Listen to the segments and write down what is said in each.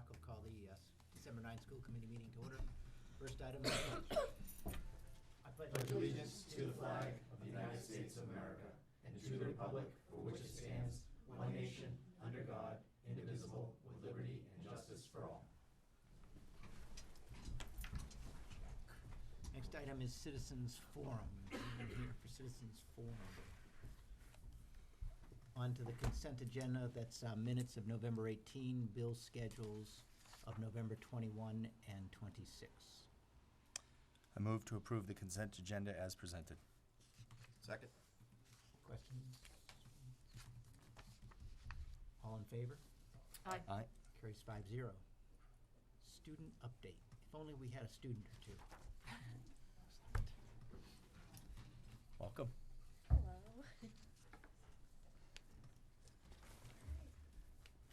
o'clock. I'll call the December 9th school committee meeting to order. First item is the pledge. I pledge allegiance to the flag of the United States of America and to the republic for which it stands, one nation, under God, indivisible, with liberty and justice for all. Next item is Citizens Forum. Anyone here for Citizens Forum? On to the consent agenda. That's minutes of November 18, bill schedules of November 21 and 26. I move to approve the consent agenda as presented. Second. Questions? All in favor? Aye. Aye. Carries 5-0. Student update. If only we had a student or two. Welcome. Hello.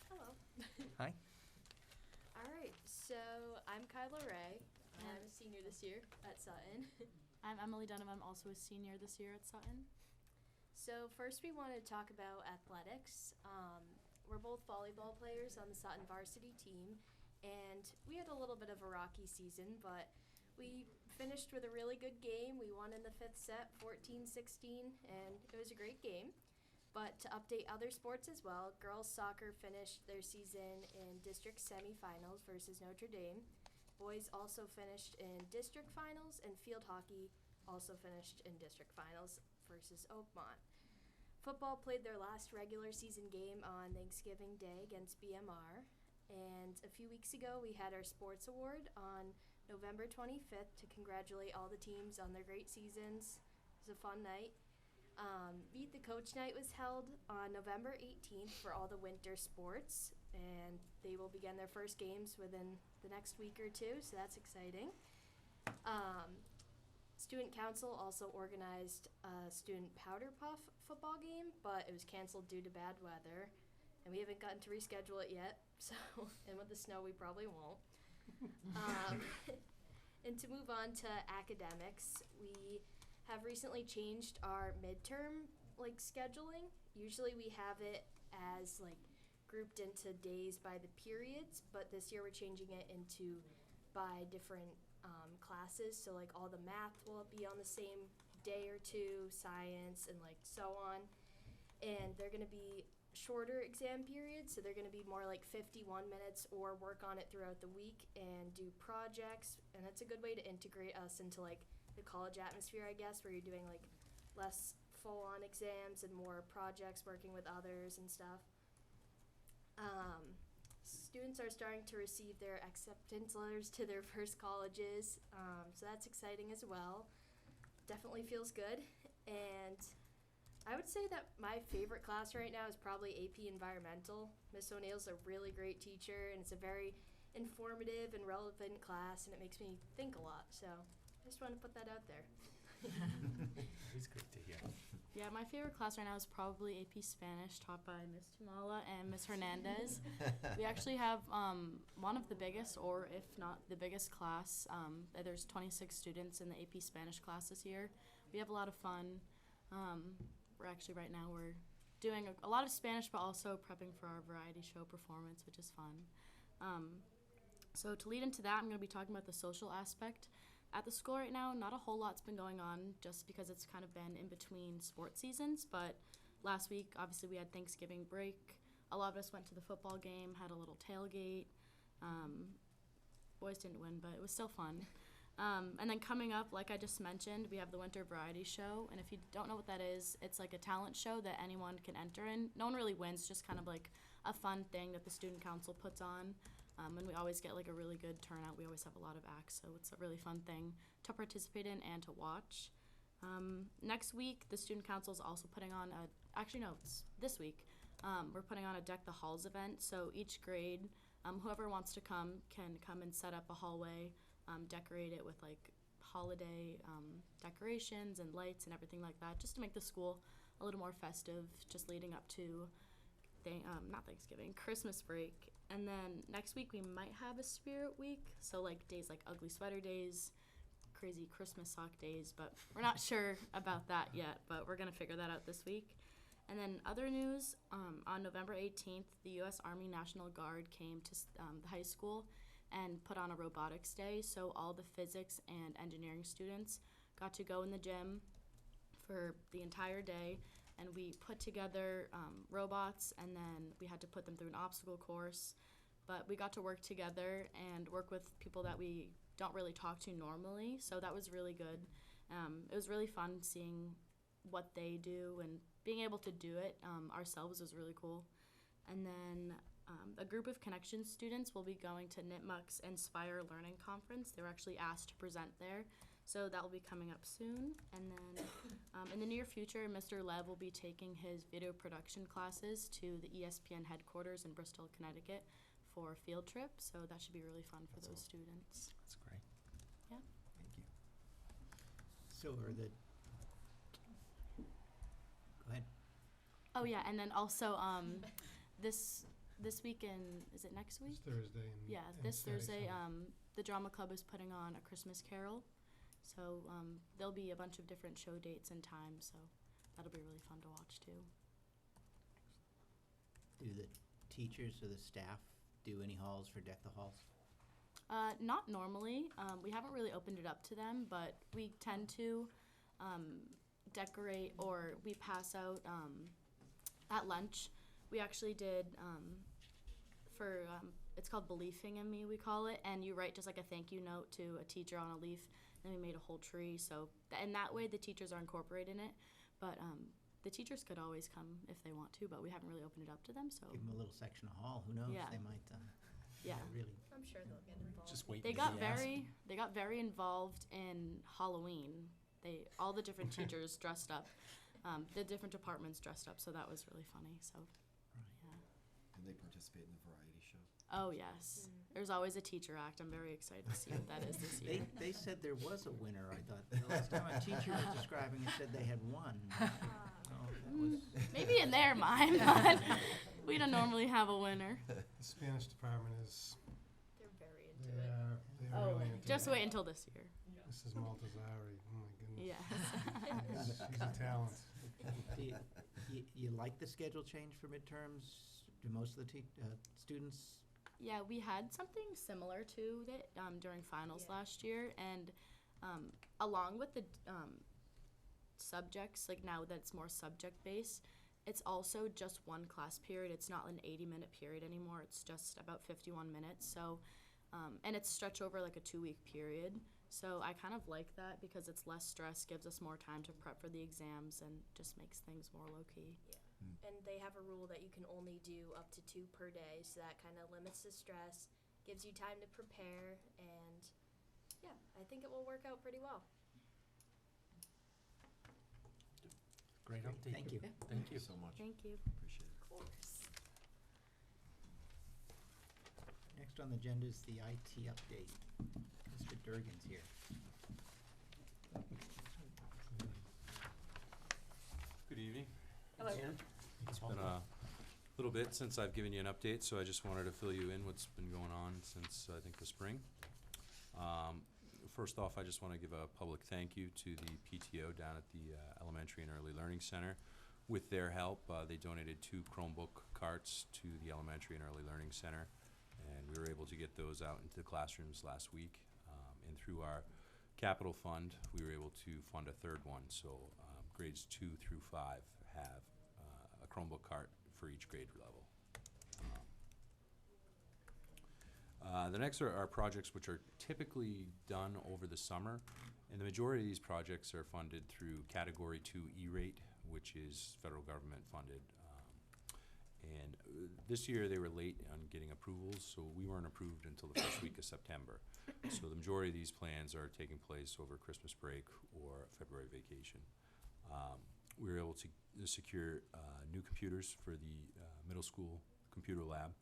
Hello. Hi. All right, so I'm Kyla Ray. I'm a senior this year at Sutton. I'm Emily Dunham. I'm also a senior this year at Sutton. So first we want to talk about athletics. We're both volleyball players on the Sutton varsity team, and we had a little bit of a rocky season, but we finished with a really good game. We won in the 5th set, 14-16, and it was a great game. But to update other sports as well, girls soccer finished their season in district semifinals versus Notre Dame. Boys also finished in district finals, and field hockey also finished in district finals versus Oakmont. Football played their last regular season game on Thanksgiving Day against BMR. And a few weeks ago, we had our sports award on November 25th to congratulate all the teams on their great seasons. It was a fun night. Meet the Coach Night was held on November 18th for all the winter sports, and they will begin their first games within the next week or two, so that's exciting. Student Council also organized a student powder puff football game, but it was canceled due to bad weather, and we haven't gotten to reschedule it yet, so, and with the snow we probably won't. And to move on to academics, we have recently changed our midterm scheduling. Usually we have it as grouped into days by the periods, but this year we're changing it into by different classes. So all the math will be on the same day or two, science and so on. And they're going to be shorter exam periods, so they're going to be more 51 minutes, or work on it throughout the week and do projects. And that's a good way to integrate us into the college atmosphere, I guess, where you're doing less full-on exams and more projects, working with others and stuff. Students are starting to receive their acceptance letters to their first colleges, so that's exciting as well. Definitely feels good. And I would say that my favorite class right now is probably AP Environmental. Miss O'Neill's a really great teacher, and it's a very informative and relevant class, and it makes me think a lot. So I just want to put that out there. It's good to hear. Yeah, my favorite class right now is probably AP Spanish, taught by Miss Tumala and Miss Hernandez. We actually have one of the biggest, or if not the biggest class. There's 26 students in the AP Spanish class this year. We have a lot of fun. We're doing a lot of Spanish, but also prepping for our variety show performance, which is fun. So to lead into that, I'm going to be talking about the social aspect. At the school right now, not a whole lot's been going on just because it's kind of been in between sports seasons, but last week, obviously, we had Thanksgiving break. A lot of us went to the football game, had a little tailgate. Boys didn't win, but it was still fun. And then coming up, like I just mentioned, we have the Winter Variety Show, and if you don't know what that is, it's a talent show that anyone can enter in. No one really wins, just kind of a fun thing that the Student Council puts on. And we always get a really good turnout. We always have a lot of acts, so it's a really fun thing to participate in and to watch. Next week, the Student Council is also putting on it's this week. We're putting on a Deck the Halls event, so each grade, whoever wants to come can come and set up a hallway, decorate it with holiday decorations and lights and everything like that, just to make the school a little more festive, just leading up to Christmas break. And then next week we might have a spirit week, so days like ugly sweater days, crazy Christmas sock days, but we're not sure about that yet, but we're going to figure that out this week. And then other news, on November 18th, the U.S. Army National Guard came to the high school and put on a robotics day. So all the physics and engineering students got to go in the gym for the entire day, and we put together robots, and then we had to put them through an obstacle course. But we got to work together and work with people that we don't really talk to normally, so that was really good. It was really fun seeing what they do and being able to do it ourselves was really cool. And then a group of Connection students will be going to Nipmuc's Inspire Learning Conference. They were actually asked to present there, so that will be coming up soon. And then in the near future, Mr. Lev will be taking his video production classes to the ESPN headquarters in Bristol, Connecticut for a field trip, so that should be really fun for those students. That's great. Yeah. Thank you. So are the, go ahead. Oh yeah, and then also this weekend, is it next week? It's Thursday. Yeah, and this Saturday, Thursday, Sunday. the drama club is putting on A Christmas Carol, so there'll be a bunch of different show dates and times, so that'll be really fun to watch too. Do the teachers or the staff do any halls for Deck the Halls? Not normally. We haven't really opened it up to them, but we tend to decorate, or we pass out at lunch. We actually did for it's called Beliefing in Me, we call it, and you write just like a thank you note to a teacher on a leaf, and we made a whole tree, so and that way the teachers are incorporated in it, but the teachers could always come if they want to, but we haven't really opened it up to them, so Give them a little section of hall, who knows? Yeah. They might, yeah. really. I'm sure they'll get involved. Just wait. They to got be asked. they got very involved in Halloween. All the different teachers dressed up, the different departments dressed up, so that was really funny. So, yeah. And they participate in the variety show. Oh yes, there's always a teacher act. I'm very excited to see what that is this year. They said there was a winner, I thought. The last time a teacher was describing it said they had won. Oh, that was, Maybe in their mind, but we don't normally have a winner. The Spanish department is, They're very they into it. are, they're Oh, really into just it. wait until this year. Mrs. Maltazari, oh my goodness. Yes. She's a talent. do you like the schedule change for midterms? Do most of the students? Yeah, we had something similar to that during finals Yeah. last year, and along with the subjects, like now that it's more subject-based, it's also just one class period. It's not an 80-minute period anymore. It's just about 51 minutes. So, and it's stretched over like a 2-week period. So I kind of like that because it's less stress, gives us more time to prep for the exams, and just makes things more low-key. And they have a rule that you can only do up to 2 per day, so that kind of limits the stress, gives you time to prepare, and yeah, I think it will work out pretty well. Great update. Thank you. Thank you. so much. Thank you. Appreciate it. Of course. Next on the agenda is the IT update. Mr. Durgan's here. Good evening. Hello. It's been a little bit since I've given you an update, so I just wanted to fill you in what's been going on since, I think, the spring. First off, I just want to give a public thank you to the PTO down at the Elementary and Early Learning Center. With their help, they donated 2 Chromebook carts to the Elementary and Early Learning Center, and we were able to get those out into the classrooms last week. And through our capital fund, we were able to fund a 3rd one, so grades 2 through 5 have a Chromebook cart for each grade level. The next are projects which are typically done over the summer, and the majority of these projects are funded through Category 2 E-rate, which is federal government funded. And this year they were late on getting approvals, so we weren't approved until the first week of September. So the majority of these plans are taking place over Christmas break or February vacation. We were able to secure new computers for the middle school computer lab.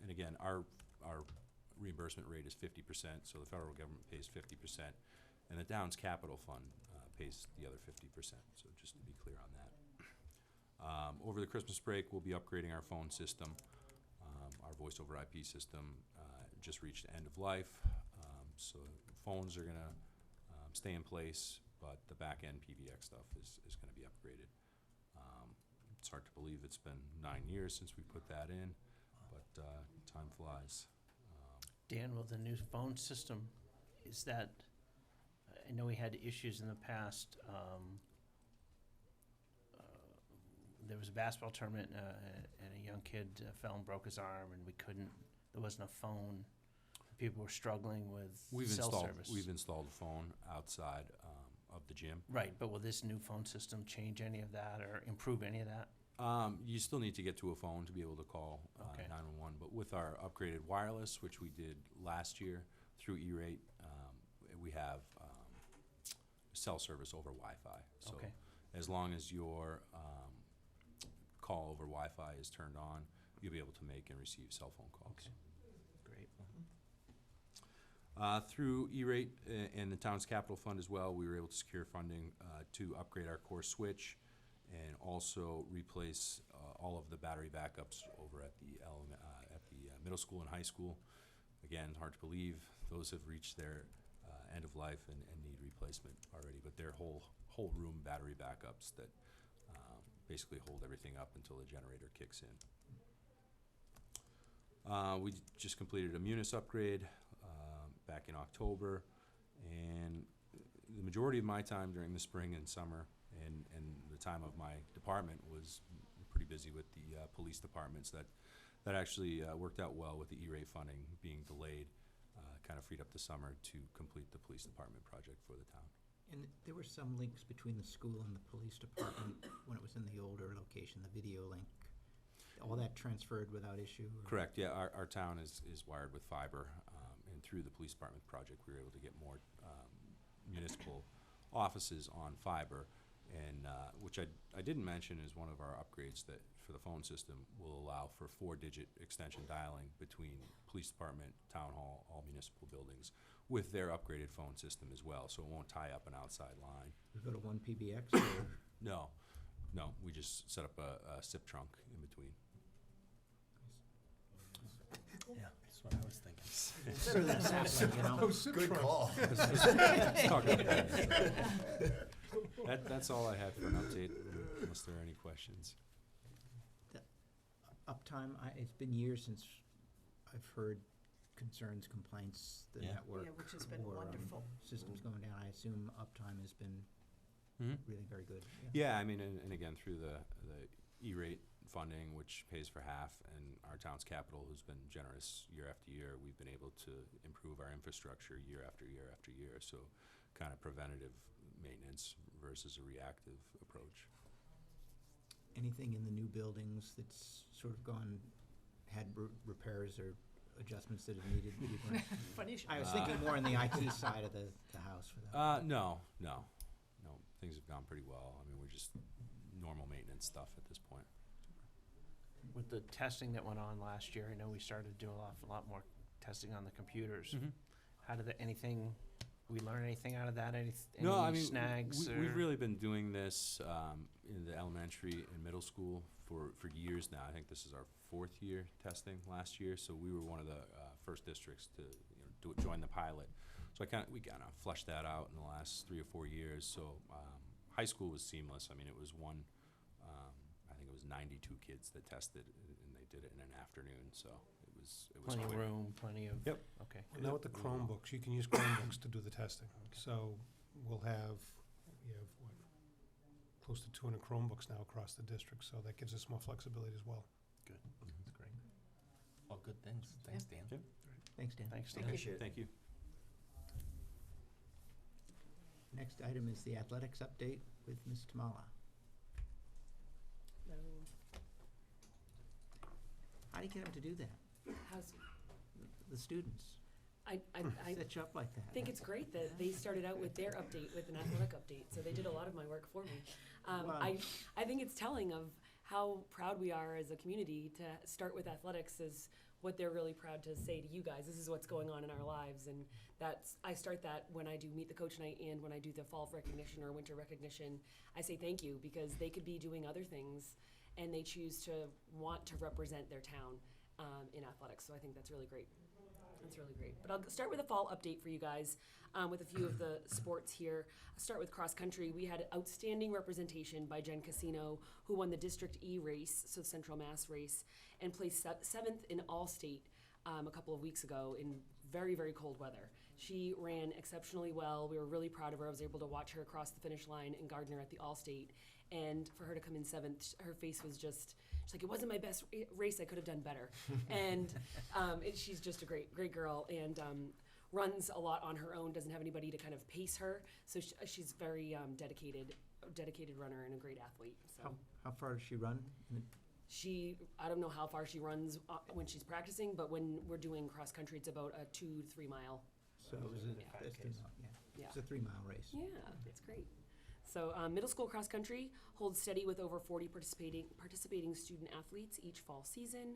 And again, our reimbursement rate is 50%, so the federal government pays 50%, and the Downs Capital Fund pays the other 50%, so just to be clear on that. Over the Christmas break, we'll be upgrading our phone system. Our voice over IP system just reached end of life, so phones are gonna stay in place, but the back-end PBX stuff is gonna be upgraded. It's hard to believe it's been 9 years since we put that in, but time flies. Dan, with the new phone system, is that, I know we had issues in the past. There was a basketball tournament, and a young kid fell and broke his arm, and there wasn't a phone. People were struggling with cell service. We've installed a phone outside of the gym. Right, but will this new phone system change any of that or improve any of that? You still need to get to a phone to be able to call Okay. 911, but with our upgraded wireless, which we did last year through E-rate, we have cell service over Wi-Fi. So Okay. as long as your call over Wi-Fi is turned on, you'll be able to make and receive cell phone calls. Okay. Great. Through E-rate and the town's capital fund as well, we were able to secure funding to upgrade our core switch and also replace all of the battery backups over at the middle school and high school. Again, hard to believe, those have reached their end of life and need replacement already, but they're whole room battery backups that basically hold everything up until the generator kicks in. We just completed a Munis upgrade back in October, and the majority of my time during the spring and summer and the time of my department was pretty busy with the police departments. That actually worked out well with the E-rate funding being delayed, kind of freed up the summer to complete the police department project for the town. And there were some links between the school and the police department when it was in the older location, the video link. All that transferred without issue? Or? Correct, yeah, our town is wired with fiber, and through the police department project, we were able to get more municipal offices on fiber, and which I didn't mention is one of our upgrades that for the phone system will allow for 4-digit extension dialing between police department, town hall, all municipal buildings with their upgraded phone system as well, so it won't tie up an outside line. We go to one PBX or? No, we just set up a SIP trunk in between. Yeah, that's what I was thinking. Better than something, you know? Good call. Let's talk about that. That's all I had for an update, unless there are any questions. Uptime, it's been years since I've heard concerns, complaints, the Yeah. network. Yeah, which has been or, wonderful. Systems going down. I assume uptime has been really very good. Yeah, I mean, and again, through the E-rate funding, which pays for half, and our town's capital, who's been generous year after year, we've been able to improve our infrastructure year after year after year. So kind of preventative maintenance versus a reactive approach. Anything in the new buildings that's sort of had repairs or adjustments that have needed? Funny. I was thinking more on the IT side of the house for that. No. Things have gone pretty well. I mean, we're just normal maintenance stuff at this point. With the testing that went on last year, I know we started to do a lot more testing on the computers. How did we learn anything out of that? Any snags? We've really been doing this in the elementary and middle school for years now. I think this is our 4th year testing last year, so we were one of the first districts to join the pilot. So we kind of flushed that out in the last 3 or 4 years. So high school was seamless. I mean, it was I think it was 92 kids that tested, and they did it in an afternoon. So it was plenty quick. of room, plenty of. Yep. Okay. Well, now with the Chromebooks, you can use Chromebooks to do the testing. So we have close to 200 Chromebooks now across the district, so that gives us more flexibility as well. Good, that's great. All good things. Thanks, Dan. Yep. Thanks, Dan. Thanks, Dan. Appreciate it. Thank you. Next item is the athletics update with Ms. Tamala. How do you get them to do that? How's, The students I set you up like that. think it's great that they started out with their update with an athletic update, so they did a lot of my work for me. Wow. I think it's telling of how proud we are as a community to start with athletics as what they're really proud to say to you guys. This is what's going on in our lives, and I start that when I do meet the coach night and when I do the fall recognition or winter recognition. I say thank you because they could be doing other things, and they choose to want to represent their town in athletics. So I think that's really great. That's really great. But I'll start with a fall update for you guys with a few of the sports here. I'll start with cross country. We had outstanding representation by Jen Casino, who won the District E race, so Central Mass race, and placed 7th in All-State a couple of weeks ago in very, very cold weather. She ran exceptionally well. We were really proud of her. I was able to watch her across the finish line in Gardner at the All-State. And for her to come in 7th, her face was just, she's like, it wasn't my best race. I could have done better. And she's just a great girl, and runs a lot on her own, doesn't have anybody to kind of pace her. So she's very dedicated runner and a great athlete. So How far does she run? I don't know how far she runs when she's practicing, but when we're doing cross country, it's about a 2 to 3 mile. So it's a 3 mile race. Yeah, that's great. So middle school cross country holds steady with over 40 participating student athletes each fall season.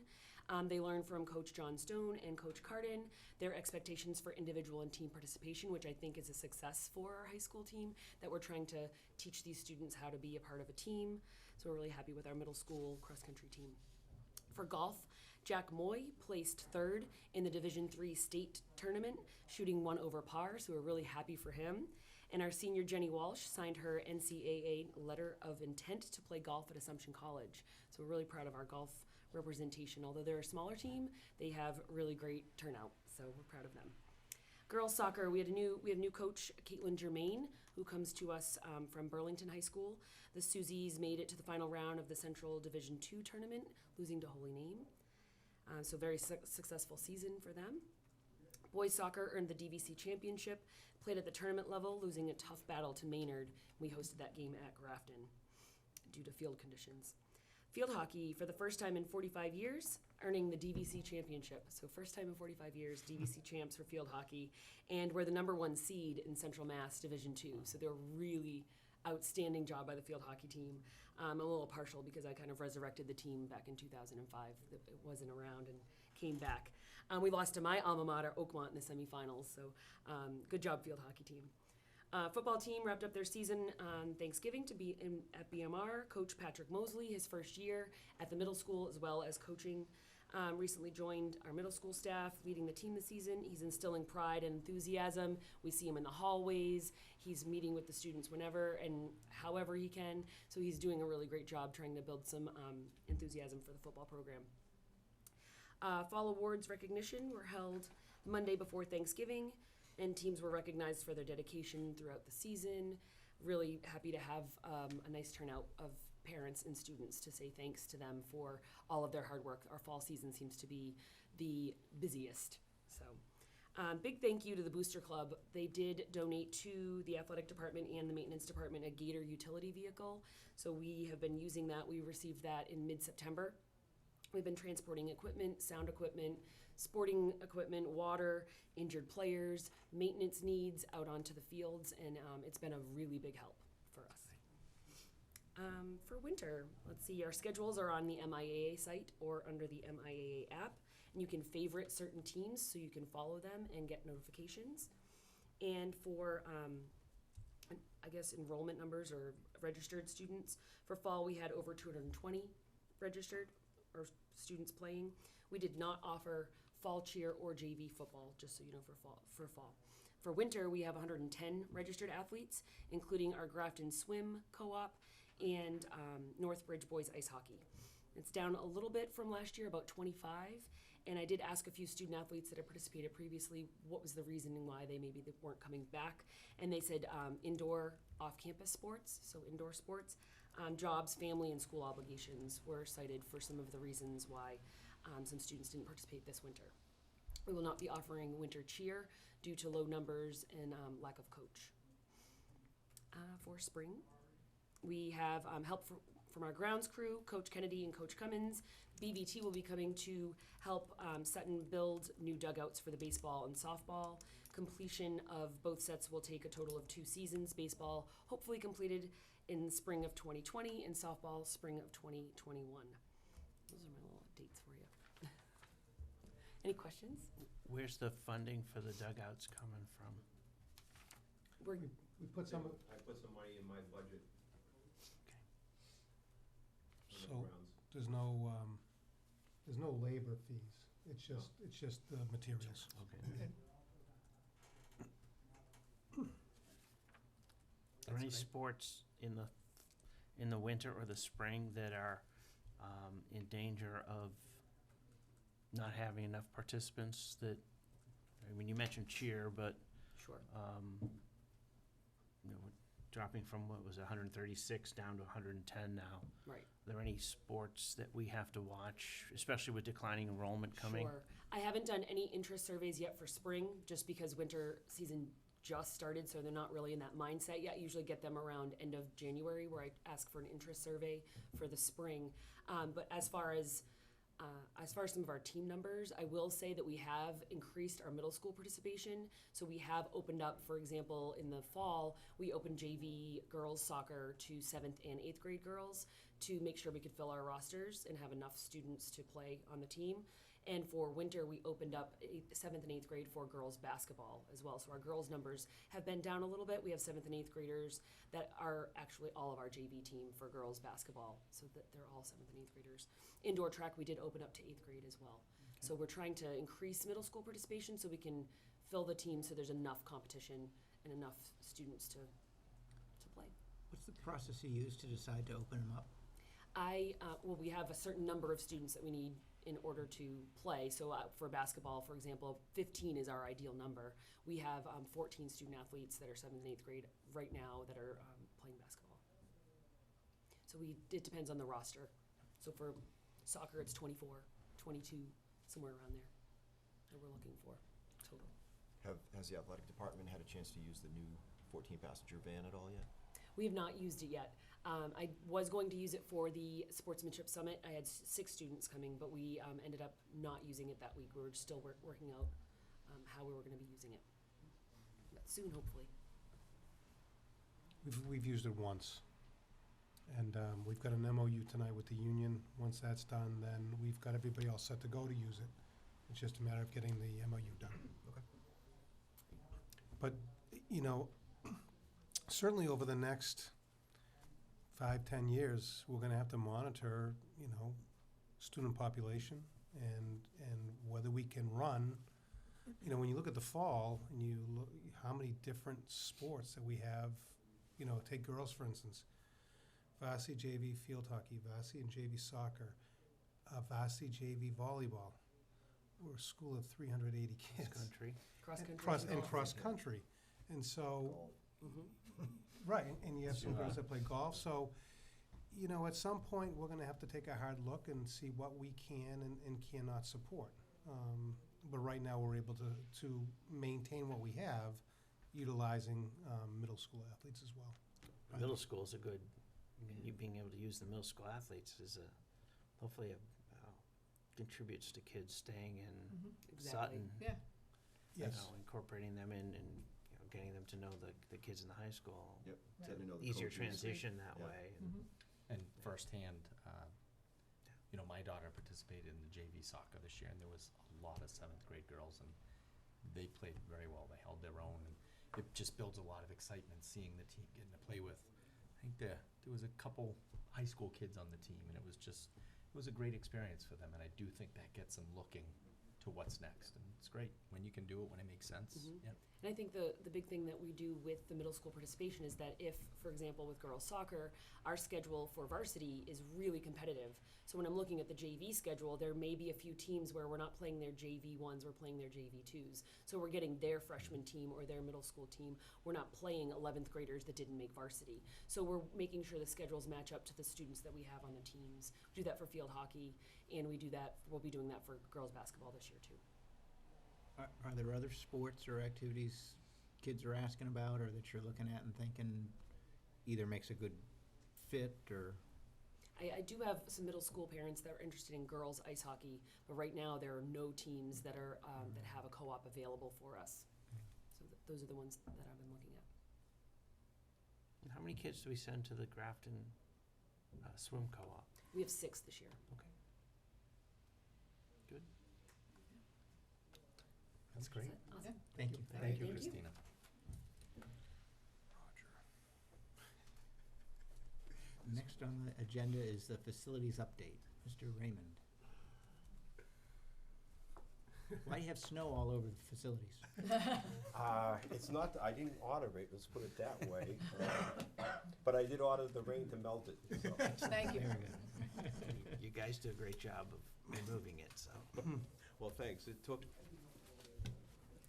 They learn from Coach John Stone and Coach Cardin their expectations for individual and team participation, which I think is a success for our high school team, that we're trying to teach these students how to be a part of a team. So we're really happy with our middle school cross country team. For golf, Jack Moy placed 3rd in the Division III state tournament, shooting 1 over par, so we're really happy for him. And our senior Jenny Walsh signed her NCAA letter of intent to play golf at Assumption College. So we're really proud of our golf representation. Although they're a smaller team, they have really great turnout, so we're proud of them. Girls soccer, we have new coach, Caitlin Germain, who comes to us from Burlington High School. The Susies made it to the final round of the Central Division II tournament, losing to Holy Name. So very successful season for them. Boys soccer earned the DVC championship, played at the tournament level, losing a tough battle to Maynard. We hosted that game at Grafton due to field conditions. Field hockey, for the first time in 45 years, earning the DVC championship. So first time in 45 years, DVC champs for field hockey. And we're the #1 seed in Central Mass Division II. So they're really outstanding job by the field hockey team. I'm a little partial because I kind of resurrected the team back in 2005. It wasn't around and came back. We lost to my alma mater, Oakmont, in the semifinals. So good job, field hockey team. Football team wrapped up their season on Thanksgiving to be at BMR. Coach Patrick Mosley, his first year at the middle school, as well as coaching, recently joined our middle school staff, leading the team this season. He's instilling pride and enthusiasm. We see him in the hallways. He's meeting with the students whenever and however he can. So he's doing a really great job trying to build some enthusiasm for the football program. Fall awards recognition were held Monday before Thanksgiving, and teams were recognized for their dedication throughout the season. Really happy to have a nice turnout of parents and students to say thanks to them for all of their hard work. Our fall season seems to be the busiest. So big thank you to the Booster Club. They did donate to the athletic department and the maintenance department a Gator utility vehicle. So we have been using that. We received that in mid-September. We've been transporting equipment, sound equipment, sporting equipment, water, injured players, maintenance needs out onto the fields, and it's been a really big help for us. For winter, let's see, our schedules are on the MIAA site or under the MIAA app, and you can favorite certain teams so you can follow them and get notifications. And for, I guess, enrollment numbers or registered students, for fall we had over 220 registered or students playing. We did not offer fall cheer or JV football, just so you know, for fall. For winter, we have 110 registered athletes, including our Grafton Swim Co-op and Northbridge Boys Ice Hockey. It's down a little bit from last year, about 25, and I did ask a few student athletes that had participated previously what was the reasoning why they weren't coming back, and they said indoor off-campus sports, so indoor sports, jobs, family, and school obligations were cited for some of the reasons why some students didn't participate this winter. We will not be offering winter cheer due to low numbers and lack of coach. For spring, we have help from our grounds crew, Coach Kennedy and Coach Cummins. BVT will be coming to help Sutton build new dugouts for the baseball and softball. Completion of both sets will take a total of 2 seasons. Baseball hopefully completed in spring of 2020 and softball spring of 2021. Those are my little updates for you. Any questions? Where's the funding for the dugouts coming from? We put some, I put some money in my budget. so there's no labor fees It's just the materials. Okay. Are there any sports in the winter or the spring that are in danger of not having enough participants? That, I mean, you mentioned cheer, but Sure. you know, dropping from what was 136 down to 110 now. Right. Are there any sports that we have to watch, especially with declining enrollment coming? Sure. I haven't done any interest surveys yet for spring, just because winter season just started, so they're not really in that mindset yet. I usually get them around end of January, where I ask for an interest survey for the spring. But as far as some of our team numbers, I will say that we have increased our middle school participation. So we have opened up, for example, in the fall, we opened JV girls soccer to 7th and 8th grade girls to make sure we could fill our rosters and have enough students to play on the team. And for winter, we opened up 7th and 8th grade for girls basketball as well. So our girls numbers have been down a little bit. We have 7th and 8th graders that are actually all of our JV team for girls basketball. So that they're all 7th and 8th graders. Indoor track, we did open up to 8th grade as well. Okay. So we're trying to increase middle school participation so we can fill the team so there's enough competition and enough students to play. What's the process you use to decide to open them up? Well, we have a certain number of students that we need in order to play. So for basketball, for example, 15 is our ideal number. We have 14 student athletes that are 7th and 8th grade right now that are playing basketball. So it depends on the roster. So for soccer, it's 24, 22, somewhere around there that we're looking for total. Has the athletic department had a chance to use the new 14-passenger van at all yet? We have not used it yet. I was going to use it for the Sportsmanship Summit. I had 6 students coming, but we ended up not using it that week. We were still working out how we were going to be using it. But soon, hopefully. We've used it once. And we've got an MOU tonight with the union. Once that's done, then we've got everybody all set to go to use it. It's just a matter of getting the MOU done. Okay. But, you know, certainly over the next 5-10 years, we're going to have to monitor, you know, student population and whether we can run. You know, when you look at the fall and you look how many different sports that we have, you know, take girls for instance, varsity JV field hockey, varsity and JV soccer, varsity JV volleyball. We're a school of 380 kids. Cross country. And so, right, and you have some girls that play golf. So, you know, at some point, we're going to have to take a hard look and see what we can and cannot support. But right now, we're able to maintain what we have, utilizing middle school athletes as well. Middle school is a good, you being able to use the middle school athletes is hopefully contributes to kids staying in Sutton. Yeah. Yes. You know, incorporating them in and getting them to know the kids in the high school. Yep. Getting to know the Easier coaches. transition that Yeah. way. And firsthand, you know, my daughter participated in the JV soccer this year, and there was a lot of 7th grade girls, and they played very well. They held their own, and it just builds a lot of excitement seeing the team getting to play with. I think there was a couple high school kids on the team, and it was a great experience for them, and I do think that gets them looking to what's next, and it's great when you can do it when it makes sense. Yep. And I think the big thing that we do with the middle school participation is that if, for example, with girls soccer, our schedule for varsity is really competitive. So when I'm looking at the JV schedule, there may be a few teams where we're not playing their JV ones, we're playing their JV twos. So we're getting their freshman team or their middle school team. We're not playing 11th graders that didn't make varsity. So we're making sure the schedules match up to the students that we have on the teams. We do that for field hockey, and we'll be doing that for girls basketball this year too. Are there other sports or activities kids are asking about or that you're looking at and thinking either makes a good fit or? I do have some middle school parents that are interested in girls ice hockey, but right now there are no teams that are that have a co-op available for us. So those are the ones that I've been looking at. And how many kids do we send to the Grafton swim co-op? We have 6 this year. Okay. Good. That's great. Awesome. Thank you. Thank you, Thank you. Christina. Next on the agenda is the facilities update. Mr. Raymond. Why do you have snow all over the facilities? It's not, I didn't order it, let's put it that way. But I did order the rain to melt it, so. Thank you. Very good. You guys do a great job of removing it, so. Well, thanks. It took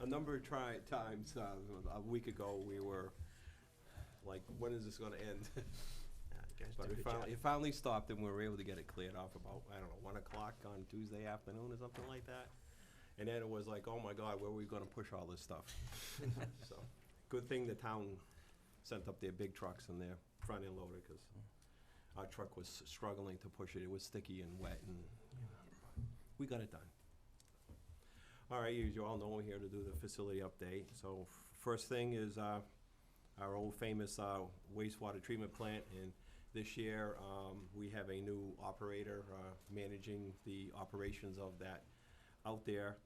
a number of times. A week ago, we were like, when is this gonna end? You guys But do a good job. it finally stopped and we were able to get it cleared off about, I don't know, 1 o'clock on Tuesday afternoon or something like that. And then it was like, oh my God, where are we gonna push all this stuff? So, good thing the town sent up their big trucks and their front end loader, cause our truck was struggling to push it. It was sticky and wet and, we got it done. All right, as you all know, we're here to do the facility update. So first thing is our old famous wastewater treatment plant. And this year, we have a new operator managing the operations of that out there.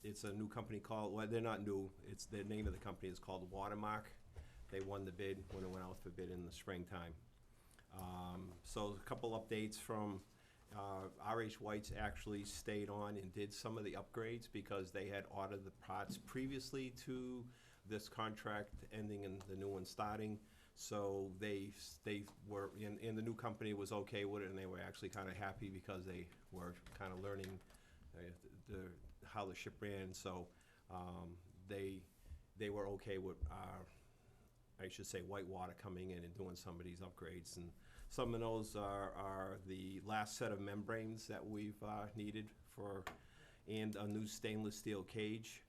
It's a new company called, well, they're not new. It's the name of the company is called Watermark. They won the bid when it went out for bid in the springtime. So a couple updates from RH White's actually stayed on and did some of the upgrades because they had ordered the parts previously to this contract ending and the new one starting. So they were, and the new company was okay with it, and they were actually kind of happy because they were kind of learning how the ship ran. So they were okay with, I should say, Whitewater coming in and doing some of these upgrades. And some of those are the last set of membranes that we've needed for, and a new stainless steel cage.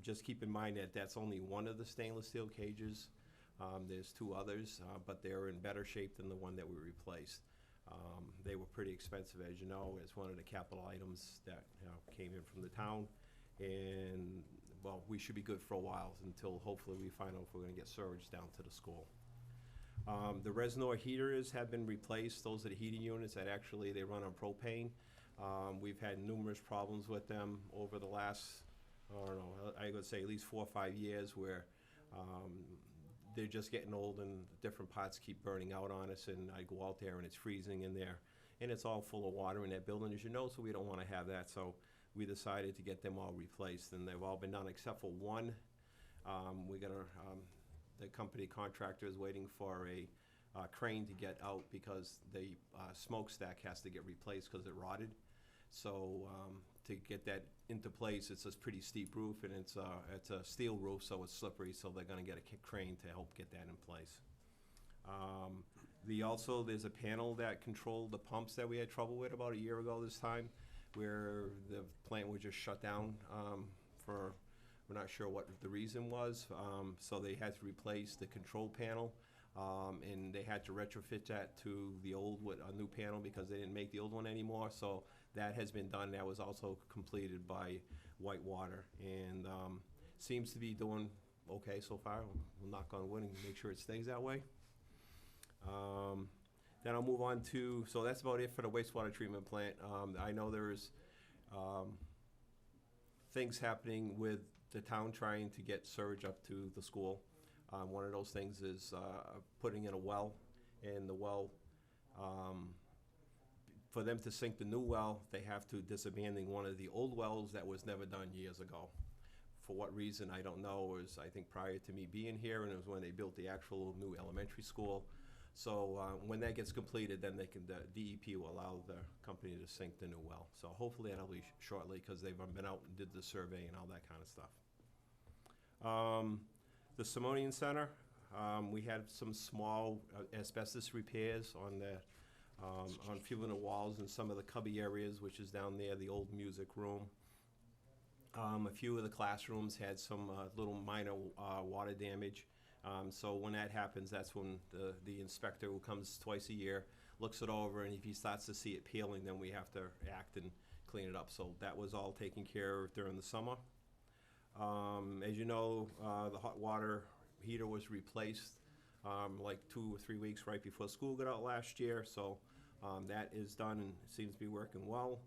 Just keep in mind that that's only one of the stainless steel cages. There's 2 others, but they're in better shape than the one that we replaced. They were pretty expensive, as you know. It's one of the capital items that came in from the town. And, well, we should be good for a while until hopefully we find out if we're gonna get surge down to the school. The Resnor heaters have been replaced. Those are the heating units that actually, they run on propane. We've had numerous problems with them over the last, I don't know, I would say at least 4 or 5 years where they're just getting old and different parts keep burning out on us, and I go out there and it's freezing in there. And it's all full of water in that building, as you know, so we don't wanna have that. So we decided to get them all replaced, and they've all been done except for one. We got the company contractor is waiting for a crane to get out because the smokestack has to get replaced because it rotted. So to get that into place, it's a pretty steep roof, and it's a steel roof, so it's slippery, so they're gonna get a crane to help get that in place. There's a panel that controlled the pumps that we had trouble with about a year ago this time, where the plant was just shut down for, we're not sure what the reason was. So they had to replace the control panel, and they had to retrofit that to the old with a new panel because they didn't make the old one anymore. So that has been done. That was also completed by Whitewater, and seems to be doing okay so far. We'll knock on wood and make sure it stays that way. Then I'll move on to, so that's about it for the wastewater treatment plant. I know there's things happening with the town trying to get surge up to the school. One of those things is putting in a well, and the well, for them to sink the new well, they have to disabandon one of the old wells that was never done years ago. For what reason, I don't know. It was, I think, prior to me being here, and it was when they built the actual new elementary school. So when that gets completed, then they can, the DEP will allow the company to sink the new well. So hopefully that'll be shortly, because they've been out and did the survey and all that kind of stuff. The Simonian Center, we had some small asbestos repairs on the on a few of the walls and some of the cubby areas, which is down there, the old music room. A few of the classrooms had some little minor water damage. So when that happens, that's when the inspector, who comes twice a year, looks it over, and if he starts to see it peeling, then we have to act and clean it up. So that was all taken care of during the summer. As you know, the hot water heater was replaced like 2 or 3 weeks right before school got out last year. So that is done and it seems to be working well.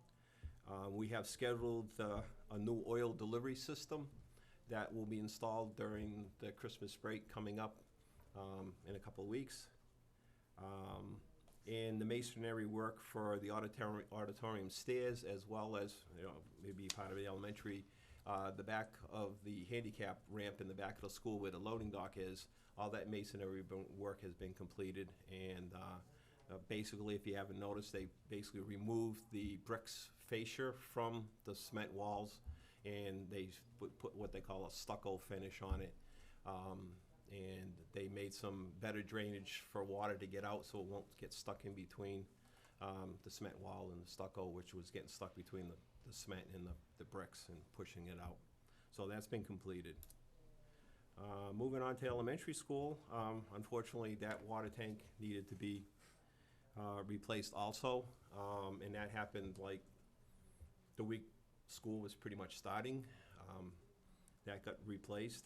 We have scheduled a new oil delivery system that will be installed during the Christmas break coming up in a couple of weeks. and the masonry work for the auditorium stairs, as well as, maybe part of the elementary, the back of the handicap ramp in the back of the school where the loading dock is, all that masonry work has been completed. And basically, if you haven't noticed, they basically removed the bricks fascia from the cement walls, and they put what they call a stucco finish on it. And they made some better drainage for water to get out, so it won't get stuck in between the cement wall and the stucco, which was getting stuck between the cement and the bricks and pushing it out. So that's been completed. Moving on to elementary school, unfortunately, that water tank needed to be replaced also, and that happened like the week school was pretty much starting. That got replaced.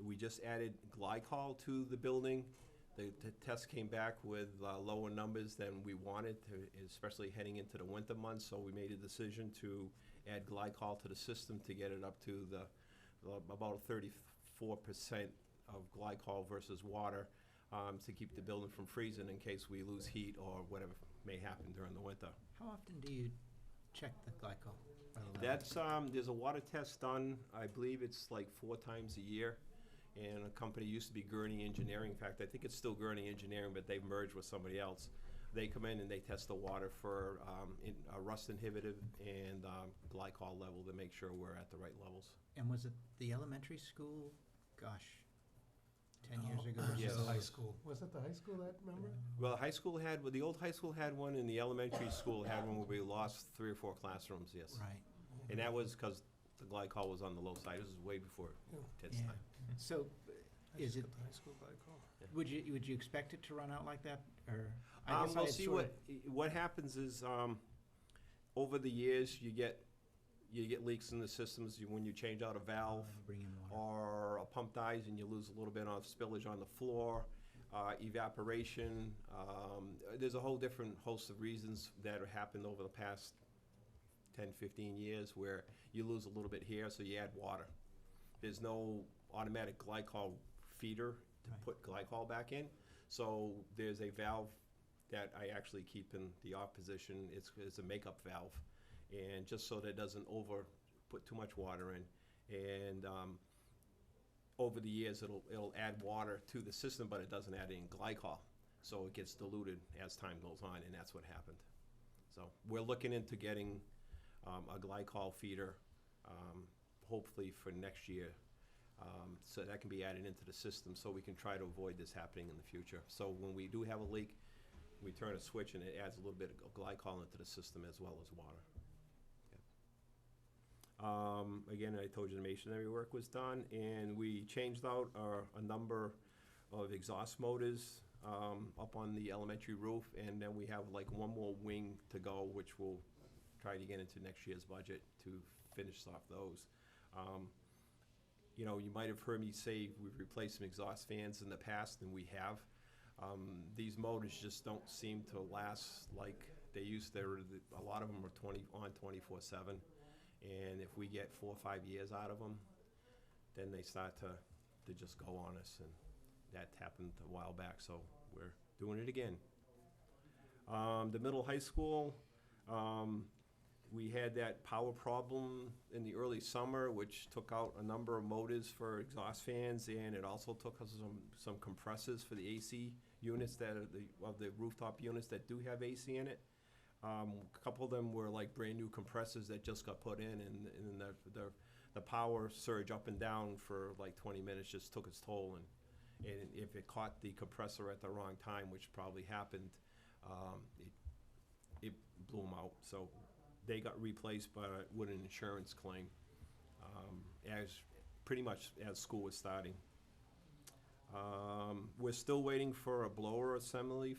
We just added glycol to the building. The test came back with lower numbers than we wanted, especially heading into the winter months, so we made a decision to add glycol to the system to get it up to about 34% of glycol versus water, to keep the building from freezing in case we lose heat or whatever may happen during the winter. How often do you check the glycol? That's, there's a water test done, I believe it's like 4 times a year, and a company used to be Gurney Engineering. In fact, I think it's still Gurney Engineering, but they've merged with somebody else. They come in and they test the water for rust inhibitor and glycol level to make sure we're at the right levels. And was it the elementary school, gosh, 10 years ago or Yes. so? The high school. Was it the high school that, remember? Well, the old high school had one, and the elementary school had one where we lost 3 or 4 classrooms, yes. Right. And that was because the glycol was on the low side. This was way before Ted's Yeah. time. So, is it, High school glycol. would you expect it to run out like that, or? I guess I Well, had see, sort what happens is, over the years, you get leaks in the systems when you change out a valve, bring in water. or a pump dies and you lose a little bit of spillage on the floor, evaporation. There's a whole different host of reasons that have happened over the past 10, 15 years where you lose a little bit here, so you add water. There's no automatic glycol feeder to Right. put glycol back in, so there's a valve that I actually keep in the off position. It's a makeup valve, and just so that it doesn't put too much water in. And over the years, it'll add water to the system, but it doesn't add in glycol, so it gets diluted as time goes on, and that's what happened. So we're looking into getting a glycol feeder, hopefully for next year, so that can be added into the system, so we can try to avoid this happening in the future. So when we do have a leak, we turn a switch and it adds a little bit of glycol into the system as well as water. Again, I told you the masonry work was done, and we changed out a number of exhaust motors up on the elementary roof, and then we have like one more wing to go, which we'll try to get into next year's budget to finish off those. You might have heard me say we've replaced some exhaust fans in the past, and we have. These motors just don't seem to last like they used to. A lot of them are 24/7, and if we get 4 or 5 years out of them, then they start to just go on us, and that happened a while back, so we're doing it again. The middle high school, we had that power problem in the early summer, which took out a number of motors for exhaust fans, and it also took us some compressors for the AC units that are the rooftop units that do have AC in it. A couple of them were like brand new compressors that just got put in, and the power surge up and down for like 20 minutes just took its toll, and if it caught the compressor at the wrong time, which probably happened, it blew them out. So they got replaced with an insurance claim, pretty much as school was starting. We're still waiting for a blower assembly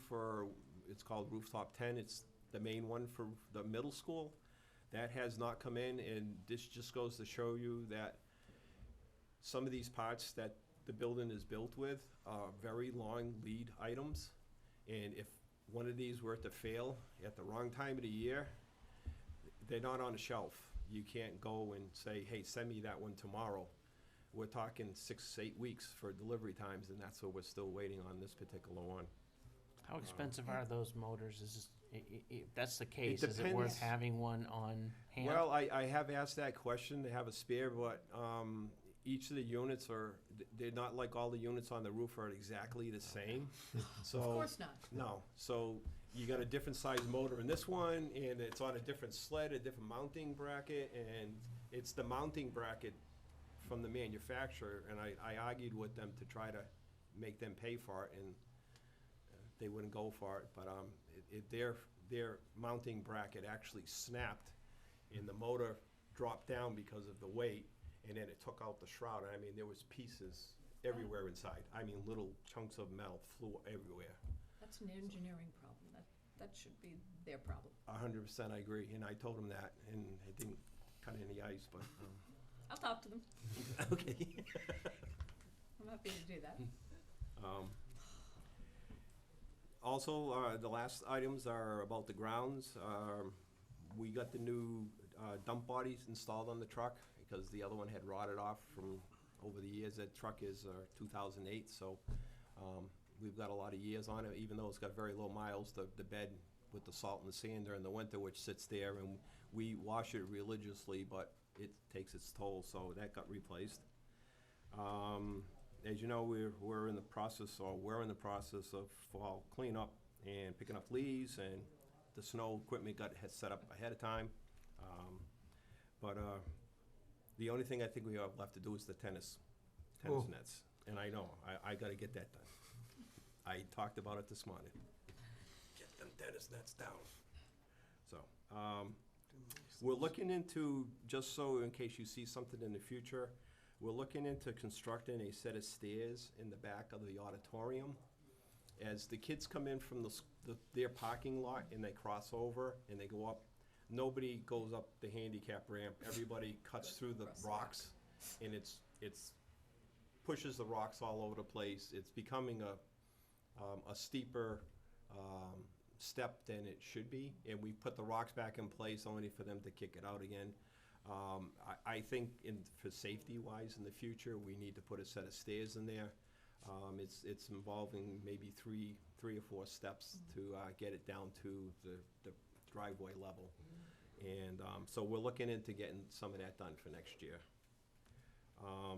it's called Rooftop 10. It's the main one for the middle school. That has not come in, and this just goes to show you that some of these parts that the building is built with are very long lead items, and if one of these were to fail at the wrong time of the year, they're not on a shelf. You can't go and say, hey, send me that one tomorrow. We're talking 6 to 8 weeks for delivery times, and that's what we're still waiting on this particular one. How expensive are those motors? If that's the case, is it depends. worth having one on hand? Well, I have asked that question to have a spare, but each of the units they're not like all the units on the roof are exactly the same. So, Of course not. No, so you got a different size motor in this one, and it's on a different sled, a different mounting bracket, and it's the mounting bracket from the manufacturer, and I argued with them to try to make them pay for it, and they wouldn't go for it, but their mounting bracket actually snapped, and the motor dropped down because of the weight, and then it took out the shroud, and I mean, there was pieces everywhere inside. I mean, little chunks of metal flew everywhere. That's an engineering problem. That should be their problem. 100% I agree, and I told them that, and it didn't cut any ice, but, I'll talk to them. okay. I'm happy to do that. Also, the last items are about the grounds. We got the new dump bodies installed on the truck because the other one had rotted off from over the years. That truck is 2008, so we've got a lot of years on it, even though it's got very low miles. The bed with the salt and the sand during the winter, which sits there, and we wash it religiously, but it takes its toll, so that got replaced. As you know, we're in the process of fall cleanup and picking up leaves, and the snow equipment got set up ahead of time. But the only thing I think we have left to do is the tennis Oh. nets, and I know I got to get that done. I talked about it this morning. Get them tennis nets down. So we're looking into, just so in case you see something in the future, we're looking into constructing a set of stairs in the back of the auditorium. As the kids come in from their parking lot and they cross over and they go up, nobody goes up the handicap ramp. Everybody cuts through the rocks, and it's pushes the rocks all over the place. It's becoming a steeper step than it should be, and we put the rocks back in place only for them to kick it out again. I think for safety-wise in the future, we need to put a set of stairs in there. It's involving maybe three or four steps to get it down to the driveway level. And so we're looking into getting some of that done for next year.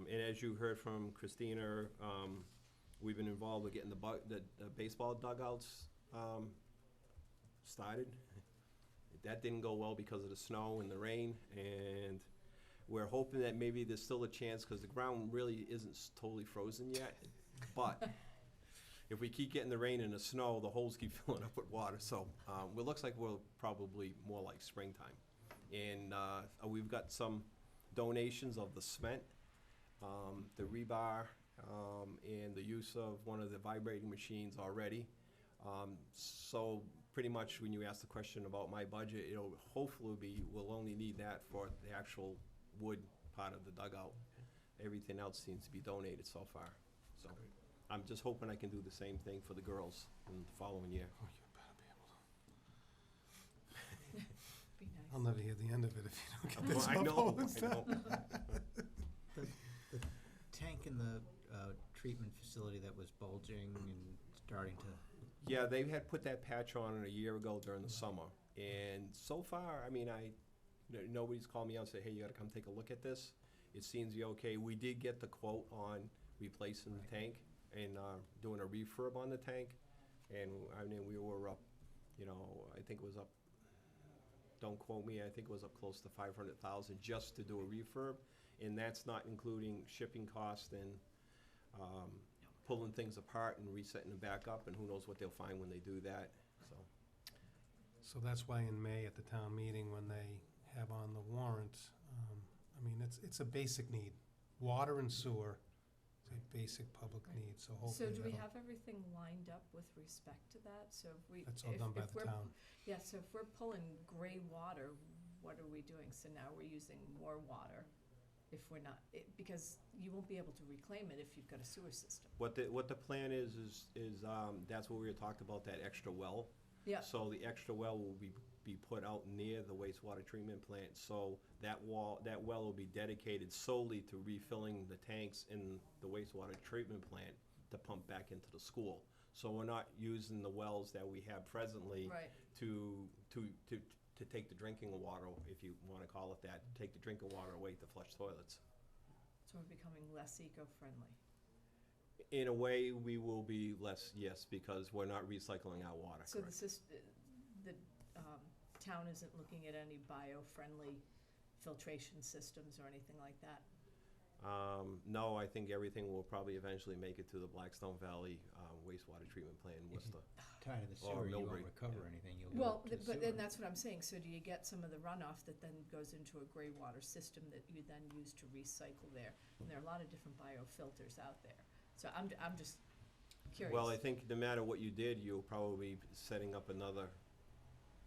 And as you heard from Christina, we've been involved with getting the baseball dugouts started. That didn't go well because of the snow and the rain, and we're hoping that maybe there's still a chance, because the ground really isn't totally frozen yet. But if we keep getting the rain and the snow, the holes keep filling up with water. So it looks like we're probably more like springtime. And we've got some donations of the cement, the rebar, and the use of one of the vibrating machines already. So pretty much when you ask the question about my budget, it'll hopefully we'll only need that for the actual wood part of the dugout. Everything else seems to be donated so far. So I'm just hoping I can do the same thing for the girls in the following year. Oh, you better be able to. Be nice. I'll never hear the end of it if you don't get this I up know, all this I know. The tank in the treatment facility that was bulging and starting to, Yeah, they had put that patch on a year ago during the summer, and so far, I mean, nobody's called me out and said, hey, you gotta come take a look at this. It seems to be okay. We did get the quote on replacing the tank and doing a refurb on the tank, and I mean, we were up, I think it was up, don't quote me, I think it was up close to 500,000 just to do a refurb, and that's not including shipping cost and pulling things apart and resetting them back up, and who knows what they'll find when they do that, so. So that's why in May at the town meeting, when they have on the warrant, I mean, it's a basic need. Water and sewer is a basic public need, so So hopefully do we that'll- have everything lined up with respect to that? So if we. that's all if- done by if the we're- town. Yeah, so if we're pulling gray water, what are we doing? So now we're using more water if we're not, because you won't be able to reclaim it if you've got a sewer system. What the plan is that's what we were talking about, that extra well. Yeah. So the extra well will be put out near the wastewater treatment plant, so that well will be dedicated solely to refilling the tanks in the wastewater treatment plant to pump back into the school. So we're not using the wells that we have presently Right. to take the drinking water, if you want to call it that, take the drinking water away to flush toilets. So we're becoming less eco-friendly. In a way, we will be less, yes, because we're not recycling our water, So correct? the town isn't looking at any bio-friendly filtration systems or anything like that? No, I think everything will probably eventually make it to the Blackstone Valley wastewater treatment plant in If you Worcester. tie to the Or sewer, you Millbury, won't recover yeah. anything, you'll go Well, to the but then sewer. that's what I'm saying, so do you get some of the runoff that then goes into a gray water system that you then use to recycle there? And there are a lot of different biofilters out there, so I'm just curious. Well, I think no matter what you did, you'll probably be setting up another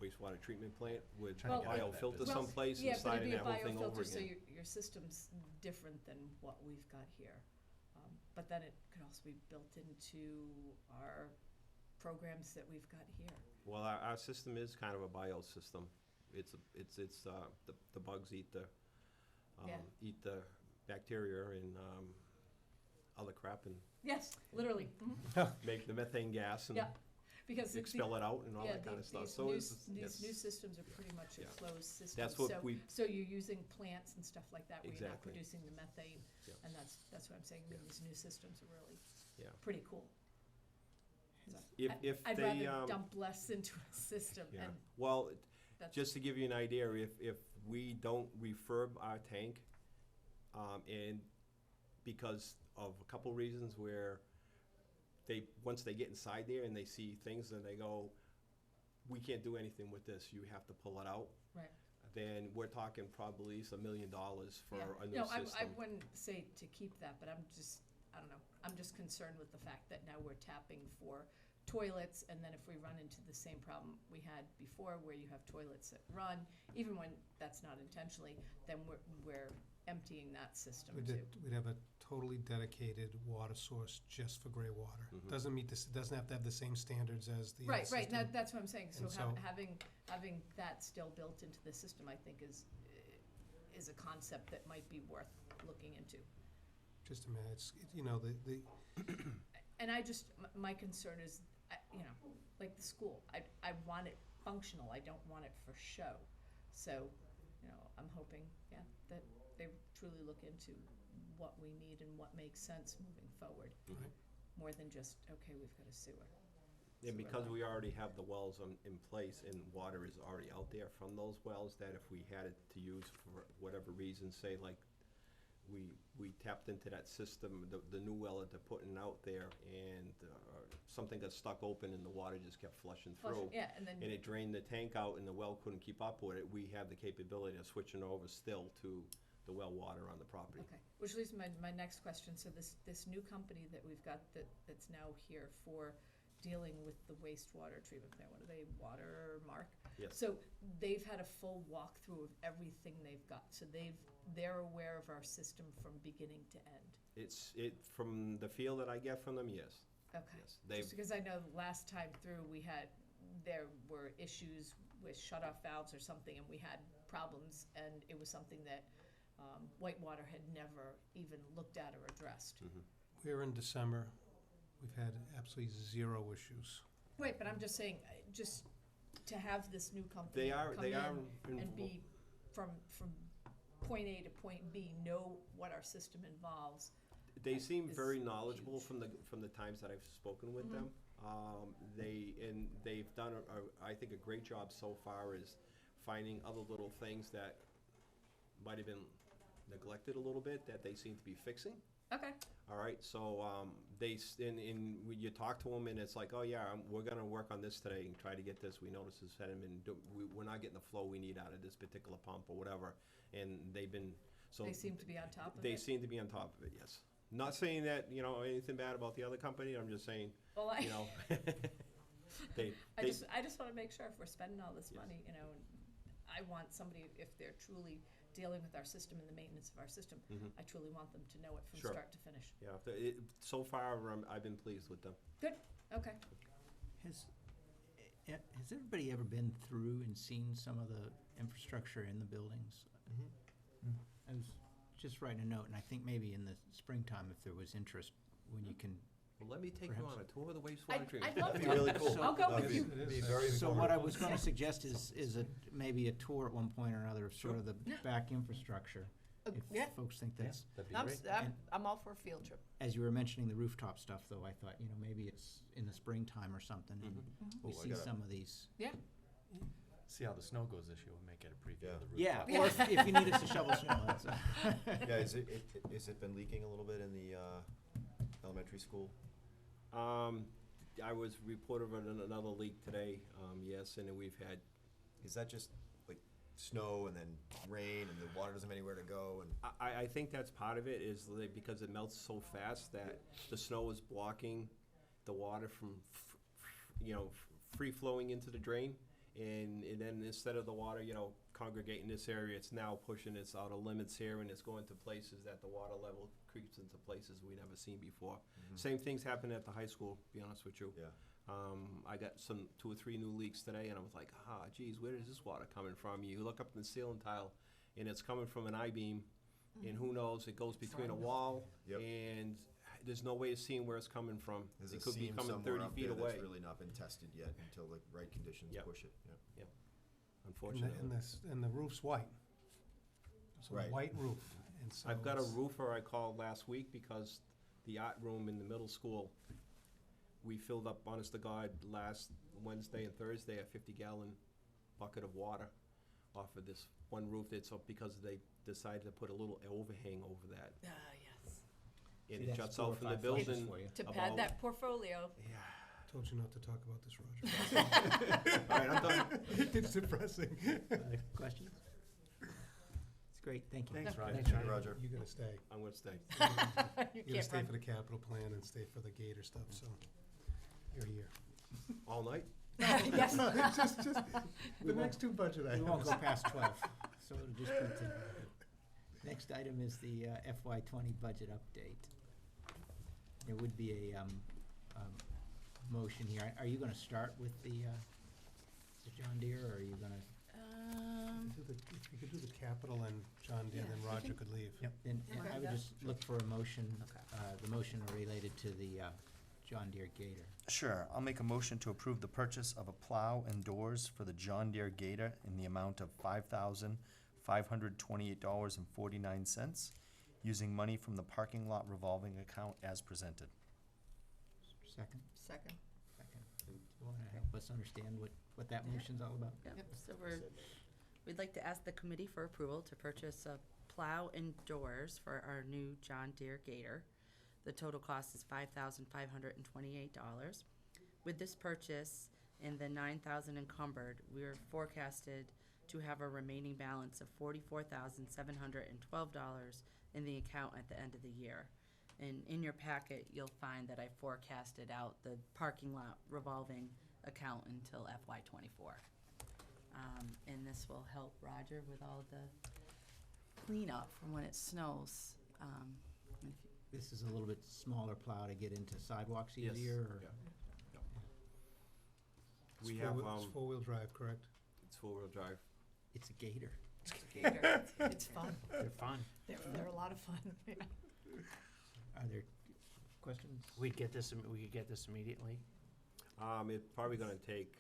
wastewater treatment plant with Trying to get rid of that biofilter business. someplace and Yeah, but starting it'd that be a whole thing over biofilter, so again. your system's different than what we've got here. But then it could also be built into our programs that we've got here. Well, our system is kind of a biosystem. The bugs eat the, Yeah. eat the bacteria and, other crap and Yes, literally. make the methane gas and Yeah, because expel it out and all yeah, that kind of stuff. these So new, it's, these new yes, systems are pretty much a Yeah. closed system. That's what So- we- So you're using plants and stuff like that where you're not Exactly. producing the methane, Yeah. and that's what I'm saying, I mean, Yeah. these new systems are really Yeah. pretty cool. So if I'd they, rather dump less into a system, yeah. and Well, that's. just to give you an idea, if we don't refurb our tank, and because of a couple reasons where once they get inside there and they see things and they go, we can't do anything with this, you have to pull it out. Right. Then we're talking probably $1 million for Yeah. a new No, I system. wouldn't say to keep that, but I don't know, I'm just concerned with the fact that now we're tapping for toilets, and then if we run into the same problem we had before, where you have toilets that run, even when that's not intentionally, then we're emptying that system too. We'd have a totally dedicated water source just for gray water. Mhm. Doesn't have to have the same standards as the other Right, system. that's what I'm saying, so And so- having that still built into the system, I think is a concept that might be worth looking into. Just a minute, you know, the And my concern is, like the school, I want it functional, I don't want it for show. So, I'm hoping, that they truly look into what we need and what makes sense moving forward. Mhm. More than just, okay, we've got a sewer. And because we already have the wells in place and water is already out there from those wells, that if we had it to use for whatever reason, say like we tapped into that system, the new well that they're putting out there, and something got stuck open and the water just kept flushing through. Yeah, and then. And it drained the tank out and the well couldn't keep up with it, we have the capability of switching over still to the well water on the property. Okay, which leads to my next question, so this new company that we've got that's now here for dealing with the wastewater treatment plant, what are they, Watermark? Yes. So they've had a full walkthrough of everything they've got, so they're aware of our system from beginning to end. From the feel that I get from them, yes. Okay. Yes, they've, Just because I know the last time through, there were issues with shut-off valves or something, and we had problems, and it was something that Whitewater had never even looked at or addressed. mhm. we're in December, we've had absolutely zero issues. Right, but I'm just saying, just to have this new company They are come in and involved. be from point A to point B, know what our system involves. They seem is very knowledgeable huge. from the times that I've spoken with Mhm. them. They've done I think a great job so far is finding other little things that might have been neglected a little bit that they seem to be fixing. Okay. All right, so you talk to them and it's like, oh yeah, we're gonna work on this today and try to get this. We notice this sediment. We're not getting the flow we need out of this particular pump or whatever. And they've been so They seem to be on top of they it. seem to be on top of it. Yes. Not saying that anything bad about the other company. I'm just saying Well, you know they I just want to make sure if we're spending all this Yes. money, and I want somebody, if they're truly dealing with our system and the maintenance of our system, Mhm. I truly want them to know it from Sure. start to finish. yeah. So far, I've been pleased with them. Good, okay. Has everybody ever been through and seen some of the infrastructure in the buildings? I was just writing a note, and I think maybe in the springtime, if there was interest, when you can Well, let me take you Perhaps. on a tour of the wastewater treatment. I'd love That'd to. be really cool. I'll go That'd with be- you. it'd be very So what I informative. was gonna suggest is maybe a tour at one point or another of sort of the Yeah. back infrastructure. If Yeah. folks think that's, That'd be I'm, great. I'm all for a field trip. as you were mentioning the rooftop stuff though, I thought, maybe it's in the springtime or something and we Ooh, I see gotta- some of these. Yeah. See how the snow goes this year, we'll make it a preview Yeah. of the Yeah, rooftop. or if you need us to shovel snow, that's. Yeah, is it been leaking a little bit in the elementary school? I was reported on another leak today, yes, and then we've had, Is that just like snow and then rain and the water doesn't have anywhere to go and? I think that's part of it, is like because it melts so fast that the snow is blocking the water from, free flowing into the drain. And then instead of the water, congregating this area, it's now pushing its outer limits here, and it's going to places that the water level creeps into places we never seen before. Same things happened at the high school, to be honest with you. Yeah. I got 2 or 3 new leaks today, and I was like, geez, where is this water coming from? You look up in the ceiling tile, and it's coming from an I-beam, and who knows, it goes between a wall, Yep. and there's no way of seeing where it's coming from. There's It a could be seam coming somewhere 30 up feet there away, that's really not been tested yet until the right conditions Yep. push it, yeah. unfortunately. And the roof's white. It's a Right. white roof, and so I've got a it's- roofer I called last week because the art room in the middle school, we filled up, honest to God, last Wednesday and Thursday, a 50-gallon bucket of water off of this one roof. It's up because they decided to put a little overhang over that. Yes. And See, it that's juts 4 or out from the 5 flushes building. for you. To about- pad that portfolio. Yeah. Told you not to talk about this, Roger. All right, I'm done. It's depressing. Other questions? It's great, thank you. Thanks, Roger. Thanks, Roger. You're gonna stay. I'm gonna stay. You You're gonna can't stay run. for the capital plan and stay for the Gator stuff, so you're here. All night? Yes. Just the next 2 budget items. We won't go past 12, so it'll just continue. Next item is the FY '20 budget update. There would be a motion here. Are you gonna start with the John Deere, or are you gonna? If you could do the capital and John Deere, then Roger could leave. Yep. And I would Okay. just look for a motion, the motion related to the John Deere Gator. Sure, I'll make a motion to approve the purchase of a plow and doors for the John Deere Gator in the amount of $5,528.49, using money from the parking lot revolving account as presented. Second? Second. Second. Do you wanna help us understand what that motion's all about? Yep, so we'd like to ask the committee for approval to purchase a plow and doors for our new John Deere Gator. The total cost is $5,528. With this purchase and the $9,000 encumbered, we are forecasted to have a remaining balance of $44,712 in the account at the end of the year. And in your packet, you'll find that I forecasted out the parking lot revolving account until FY '24. And this will help Roger with all the cleanup from when it snows. This is a little bit smaller plow to get into sidewalks Yes. easier, or? Yeah. We have, It's four-wheel drive, correct? it's 4-wheel drive. It's a Gator. Gator. It's fun. They're fun. They're a lot of fun. Are there questions? We could get this immediately. It's probably gonna take,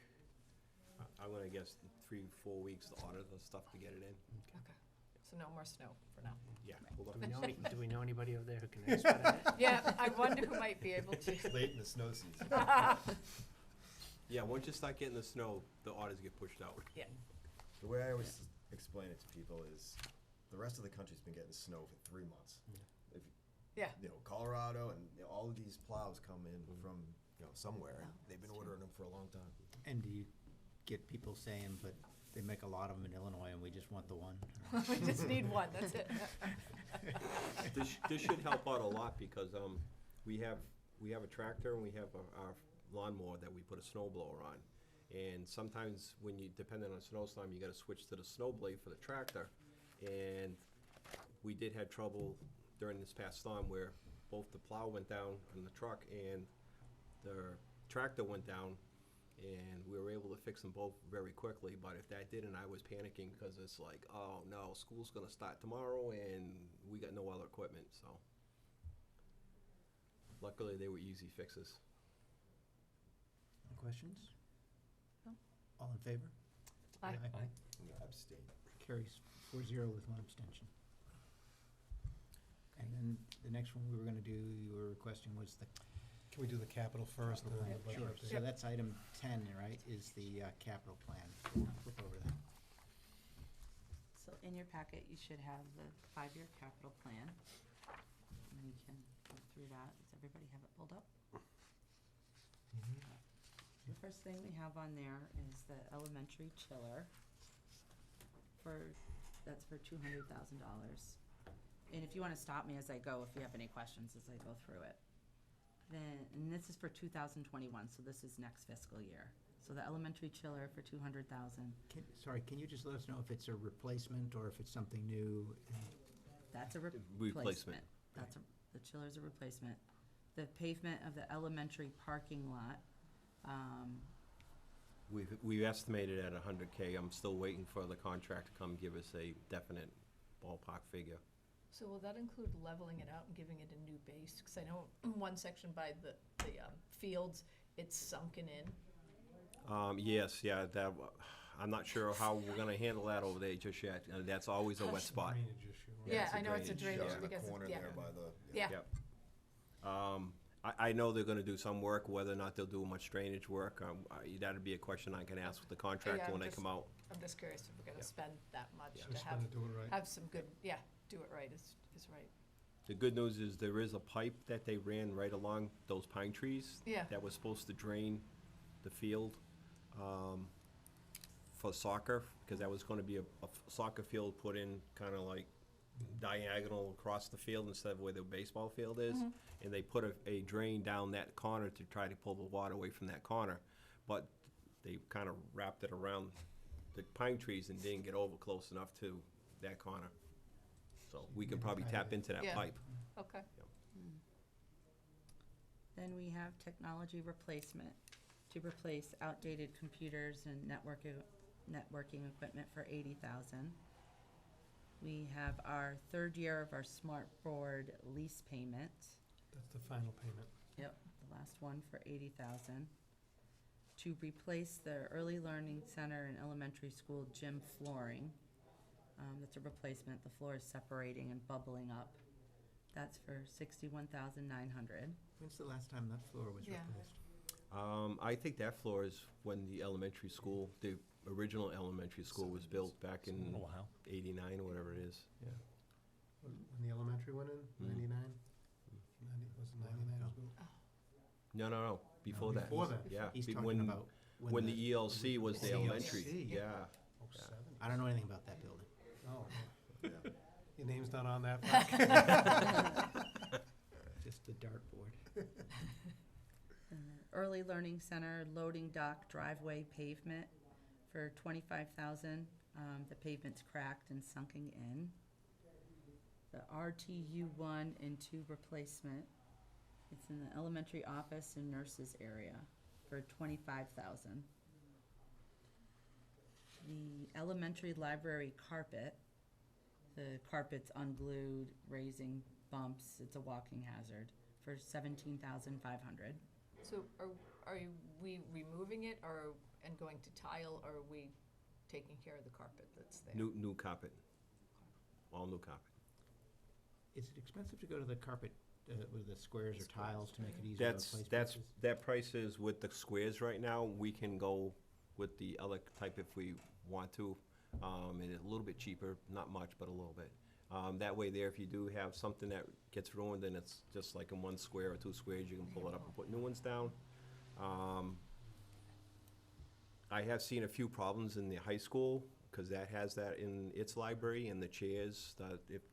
I'm gonna guess 3-4 weeks to order the stuff to get it in. Okay. So no more snow for now. Yeah, hold on. Do we know anybody over there who can expedite it? Yeah, I wonder who might be able to. Late in the snow season. Yeah, once you start getting the snow, the orders get pushed out. Yeah. The way I always explain it to people is, the rest of the country's been getting snow for 3 months. If, Yeah. Colorado and all of these plows come in from, somewhere, and they've been ordering them for a long time. And do you get people saying, but they make a lot of them in Illinois and we just want the one? We just need one, that's it. This should help out a lot because, we have a tractor and we have our lawnmower that we put a snow blower on. And sometimes when depending on a snowstorm, you gotta switch to the snow blade for the tractor. And we did have trouble during this past storm where both the plow went down on the truck and the tractor went down, and we were able to fix them both very quickly. But if that didn't, I was panicking because it's like, oh no, school's gonna start tomorrow and we got no other equipment, so. Luckily, they were easy fixes. Any questions? No. All in favor? Aye. Abstain. Carries 4-0 with one abstention. And then the next one we were gonna do, you were requesting was the. Can we do the capital first and then the budget Sure, update? so that's item 10, right, is the capital plan. Flip over that. So in your packet, you should have the 5-year capital plan. And we can go through that. Does everybody have it pulled up? The first thing we have on there is the elementary chiller that's for $200,000. And if you wanna stop me as I go, if you have any questions as I go through it. Then, and this is for 2021, so this is next fiscal year. So the elementary chiller for 200,000. Sorry, can you just let us know if it's a replacement or if it's something new? That's a Replacement. replacement. The chiller's a replacement. The pavement of the elementary parking lot, We've estimated at 100K. I'm still waiting for the contract to come give us a definite ballpark figure. So will that include leveling it out and giving it a new base? Because I know one section by the fields, it's sunken in. Yes, yeah, I'm not sure how we're gonna handle that over there just yet. That's always a wet spot. Drainage issue, right? Yeah, it's a I know it's a drainage, drainage In the because, corner yeah. there by the. Yeah. Yep. I know they're gonna do some work, whether or not they'll do much drainage work, that'd be a question I can ask with the contractor I'm when they just- come out. I'm just curious if we're gonna Yeah. spend that much So to spend it, do it right. have some good, do it right is right. The good news is there is a pipe that they ran right along those pine trees. Yeah. That was supposed to drain the field, for soccer, because that was gonna be a soccer field put in kinda like diagonal across the field instead of where the baseball field is. And they put a drain down that corner to try to pull the water away from that corner. But they kinda wrapped it around the pine trees and didn't get over close enough to that corner. So we could probably tap into that Yeah. pipe. Okay. Then we have technology replacement to replace outdated computers and networking equipment for 80,000. We have our third year of our smart board lease payment. That's the final payment. Yep, the last one for 80,000. To replace the early learning center and elementary school gym flooring. That's a replacement. The floor is separating and bubbling up. That's for 61,900. When's the last time that floor was Yeah. replaced? I think that floor is when the elementary school, the original elementary school was built back It's been in a while. '89 or whatever it is. Yeah. When the elementary went in, 99? Was it 99 as well? No, before that. Before that. Yeah. He's be- talking when- about When the ELC was the CLC, elementary, yeah. yeah. Oh, 70. I don't know anything about that building. Oh, Yeah. your name's not on that plaque? Just the dartboard. Early learning center loading dock driveway pavement for 25,000. The pavement's cracked and sunken in. The RTU 1 and 2 replacement. It's in the elementary office and nurses area for 25,000. The elementary library carpet. The carpet's unglued, raising bumps. It's a walking hazard for 17,500. So are we removing it and going to tile, or are we taking care of the carpet that's there? New carpet. All new carpet. Is it expensive to go to the carpet with the squares or tiles to make it easier to replace That's, pieces? that price is with the squares right now. We can go with the other type if we want to. And it's a little bit cheaper, not much, but a little bit. That way there, if you do have something that gets ruined, then it's just like in one square or two squares, you can pull it up and put new ones down. I have seen a few problems in the high school, because that has that in its library, and the chairs,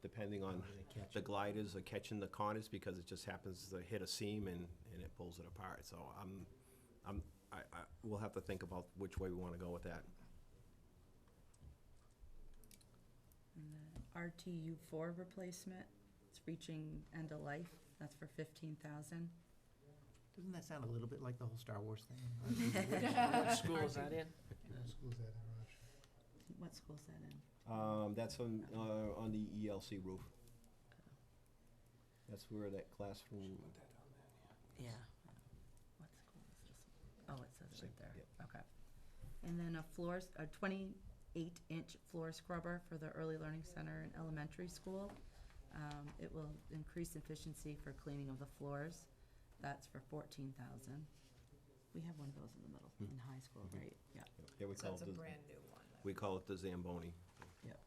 depending on They catch the it. gliders gliders are catching the corners, because it just happens to hit a seam and it pulls it apart. So we'll have to think about which way we want to go with that. And the RTU 4 replacement, it's reaching end of life. That's for 15,000. Doesn't that sound a little bit like the whole Star Wars thing? What school is that in? School's that in Rochester. What school's that in? That's on the ELC roof. That's where that classroom, Yeah. What school is this? Oh, it says it Same, right there. yep. Okay. And then a 28-inch floor scrubber for the Early Learning Center in elementary school. It will increase efficiency for cleaning of the floors. That's for $14,000. We have one of those in the middle, in high school, right? Yeah. Yeah, we So call it's it a the, brand new one. We call it the Zamboni. Yep.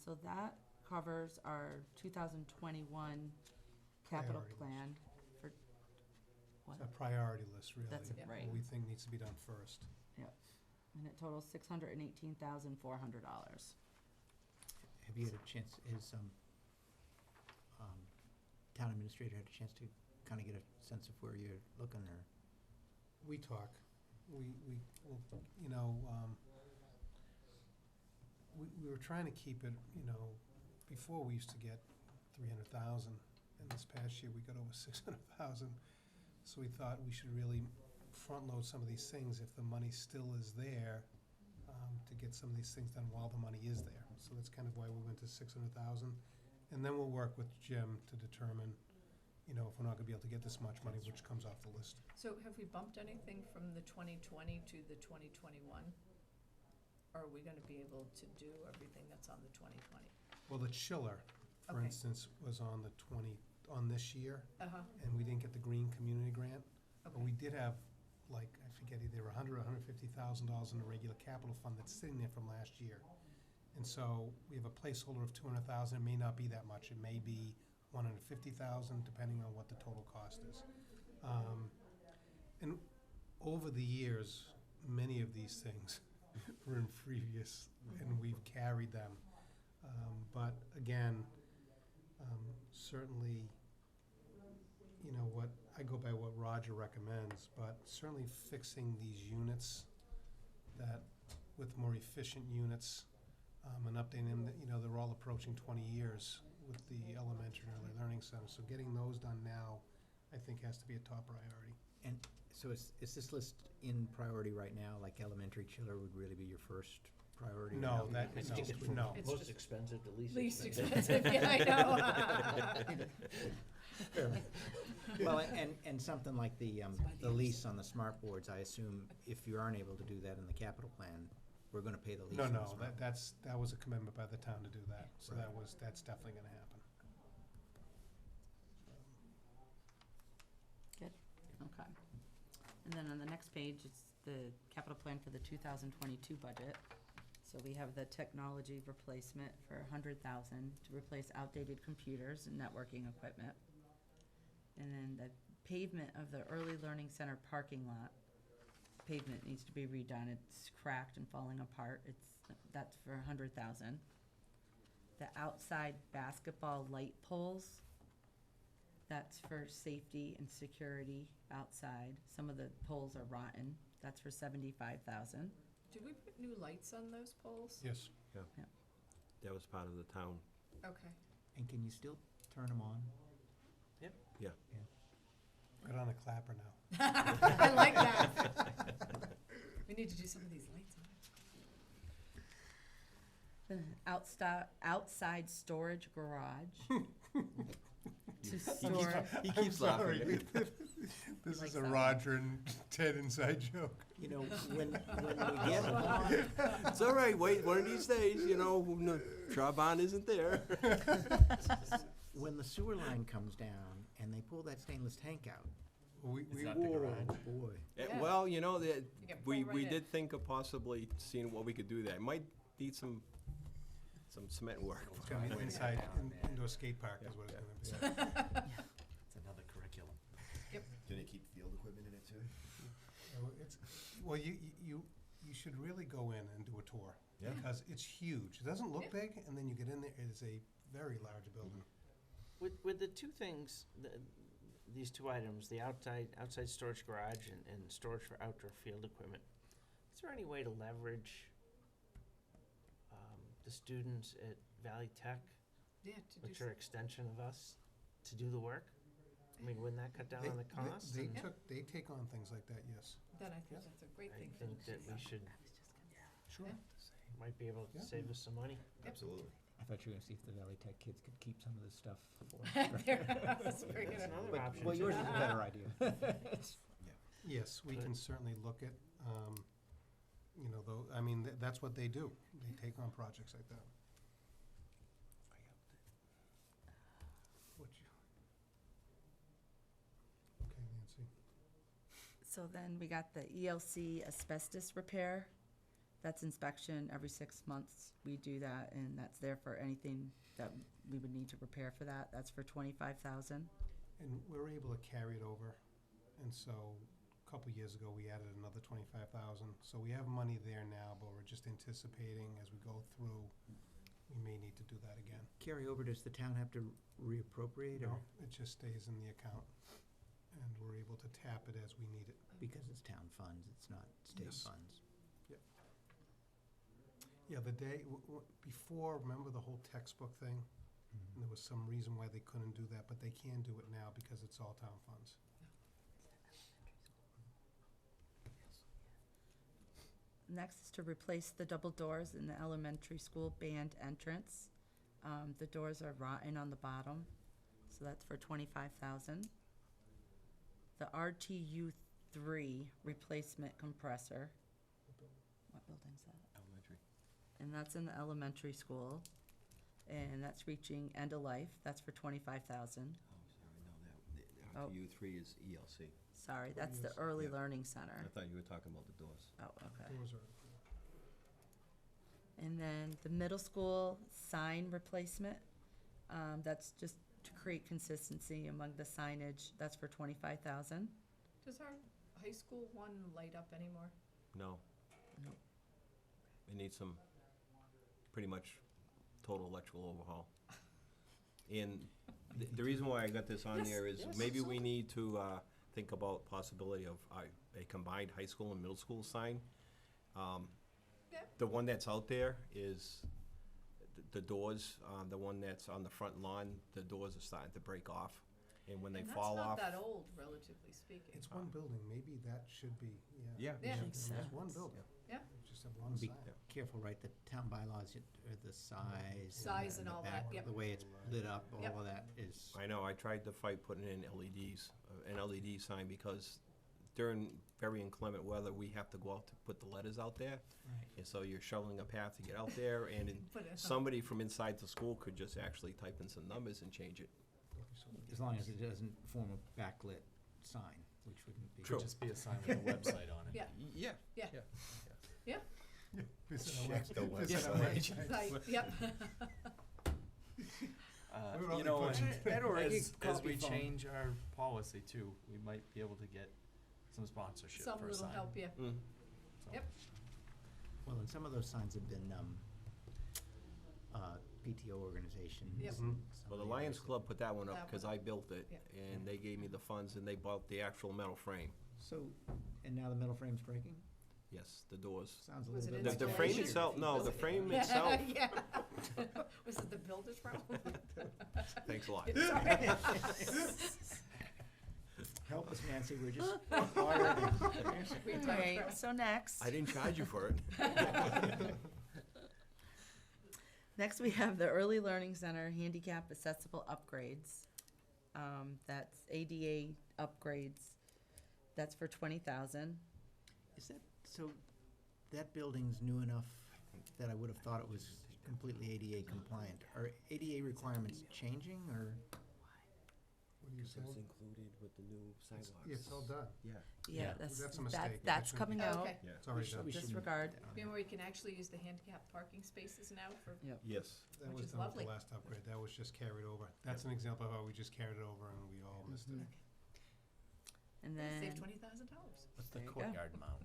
So that covers our 2021 capital Priority list. plan for, what? It's a priority list, really. That's it, Yeah. right. What we think needs to be done first. And it totals $618,400. Have you had a chance, has, town administrator had a chance to kind of get a sense of where you're looking, or? We talk. We you know, we were trying to keep it, you know, before we used to get 300,000, and this past year we got over 600,000. So we thought we should really front load some of these things if the money still is there, to get some of these things done while the money is there. So that's kind of why we went to 600,000. And then we'll work with Jim to determine, you know, if we're not gonna be able to get this much money, which comes off the list. So have we bumped anything from the 2020 to the 2021? Or are we gonna be able to do everything that's on the 2020? Well, the chiller, for Okay. instance, was on this year, Uh-huh, and we didn't get the green community grant. But okay. we did have, like, I forget, either $150,000 in the regular capital fund that's sitting there from last year. And so we have a placeholder of 200,000. It may not be that much. It may be 150,000, depending on what the total cost is. And over the years, many of these things were in previous, and we've carried them. But again, certainly, you know, what, I go by what Roger recommends, but certainly fixing these units that, with more efficient units, and updating them, that, you know, they're all approaching 20 years with the elementary and early learning center. So getting those done now, I think, has to be a top priority. And so is this list in priority right now, like elementary chiller would really be your first priority? or No, that, It's no, just- no. It's Most just expensive to least expensive, yeah, I know. Well, and something like the lease on the smart boards, I assume if you aren't able to do that in the capital plan, we're gonna pay the lease No, on the no, smart. that was a commitment by the town to do that, so Right. that's definitely gonna happen. Okay. And then on the next page, it's the capital plan for the 2022 budget. So we have the technology replacement for 100,000 to replace outdated computers and networking equipment. And then the pavement of the Early Learning Center parking lot, pavement needs to be redone. It's cracked and falling apart. That's for 100,000. The outside basketball light poles, that's for safety and security outside. Some of the poles are rotten. That's for 75,000. Did we put new lights on those poles? Yes. That was part of the town. Okay. And can you still turn them on? Got on a clapper now. I like that. We need to do some of these lights on. Outside storage garage to store. He keeps laughing. This likes is a that one. Roger and Ted inside joke. You know, when we get on, It's all right, wait, one of these days, you know, no, Trabant isn't there. when the sewer line comes down and they pull that stainless tank out, It's not the oh garage. boy. Yeah. Well, you know, that, You can we pull right in. did think of possibly seeing what we could do there. It might need some cement work. It's gonna be inside, indoor skate park is what it's gonna be. It's another curriculum. do they keep field equipment in it too? Well, you should really go in and do a tour. Yeah. Because it's huge. It doesn't look Yeah. big, and then you get in there, it is a very large building. With the two things, these two items, the outside storage garage and storage for outdoor field equipment, is there any way to leverage the students at Valley Tech, Yeah, to do which are extension of us, to do the work? I mean, wouldn't that cut down on the cost? They And they take on things like that, yes. then I think that's a great I thing for them think to that do. we should, Sure. might be able to Yeah. save us some money. Absolutely. I thought you were gonna see if the Valley Tech kids could keep some of this stuff for. That's very good. Another But- option, Well, too. yours is a better idea. Yes, we can certainly look at, you know, though, I mean, that's what they do. They take on projects like that. What you- Okay, Nancy. So then we got the ELC asbestos repair. That's inspection every 6 months. We do that, and that's there for anything that we would need to repair for that. That's for 25,000. And we're able to carry it over, and so a couple years ago, we added another 25,000. So we have money there now, but we're just anticipating as we go through, we may need to do that again. Carry over, does the town have to reappropriate or No, it just stays in the account, and we're able to tap it as we need it. because it's town funds, it's not state Yes. funds? Yeah, the day, before, remember the whole textbook thing? And there was some reason why they couldn't do that, but they can do it now because it's all town funds. Next is to replace the double doors in the elementary school band entrance. The doors are rotten on the bottom, so that's for 25,000. The RTU3 replacement compressor. What building's that? Elementary. And that's in the elementary school, and that's reaching end of life. That's for 25,000. Oh, sorry, no, Oh. RTU3 is ELC. Sorry, that's the early Yeah. learning I center. thought you were talking about the doors. Oh, okay. Doors are, And then the middle school sign replacement, that's just to create consistency among the signage. That's for 25,000. Does our high school one light up anymore? No. Nope. It needs some, pretty much total electrical overhaul. And the reason why I got this on there is maybe we need to think about possibility of a combined high school and middle school sign. Yeah. The one that's out there is the doors, the one that's on the front lawn, the doors are starting to break off. And when they And fall off. That's not that old, relatively speaking. it's one building, maybe that should be, Yeah. Yeah. Makes It's one sense. building. Yeah. Just have one Be sign. careful, right, the town bylaws, or the size. Size and the all back, that, yep. The way it's lit up, Yep. all of that is, I know, I tried to fight putting in LEDs, an LED sign, because during very inclement weather, we have to go out to put the letters out there. right. And so you're shoveling a path to get out there, and Put it on. somebody from inside the school could just actually type in some numbers and change it. As long as it doesn't form a backlit sign, which wouldn't be. Could just be a sign with a website on it. Yeah. Yeah. Yeah. Visit our Check website. the Visit our website. website. Right, yep. We're You only know, pushing That or any as copy we phone. change our policy too, we might be able to get some sponsorship Some for a little sign. help, yeah. Mm. So- Yep. Well, and some of those signs have been, PTO organizations. Yep. and Mhm. some Well, of the Lions others. Club put that one up That because one. I built it, Yeah. and they gave me the funds, and they bought the actual metal frame. So, and now the metal frame's breaking? Yes, the doors. Sounds a Was little it bit The like. frame Installation? itself, no, the frame Yeah, itself, Yeah. Was it the builder's problem? thanks a lot. Help us, Nancy, we're just ordering. We talked Okay, about- so next. I didn't charge you for it. Next, we have the Early Learning Center handicap accessible upgrades. That's ADA upgrades. That's for 20,000. Is that, so, that building's new enough that I would have thought it was completely ADA compliant? Are ADA requirements changing, or? What are you saying? included with the new sidewalks. It's all done. Yeah. Yeah, That's a that's mistake. that's That coming shouldn't out. Okay. Yeah. It's already We should- done. we shouldn't Disregard. put that on Remember, we can actually use the handicap parking spaces now for, Yes. That Which was is done with lovely. the last upgrade. That was just carried over. That's an example of how we just carried it over and we all missed it. And then save $20,000. What's the There you go. courtyard mound?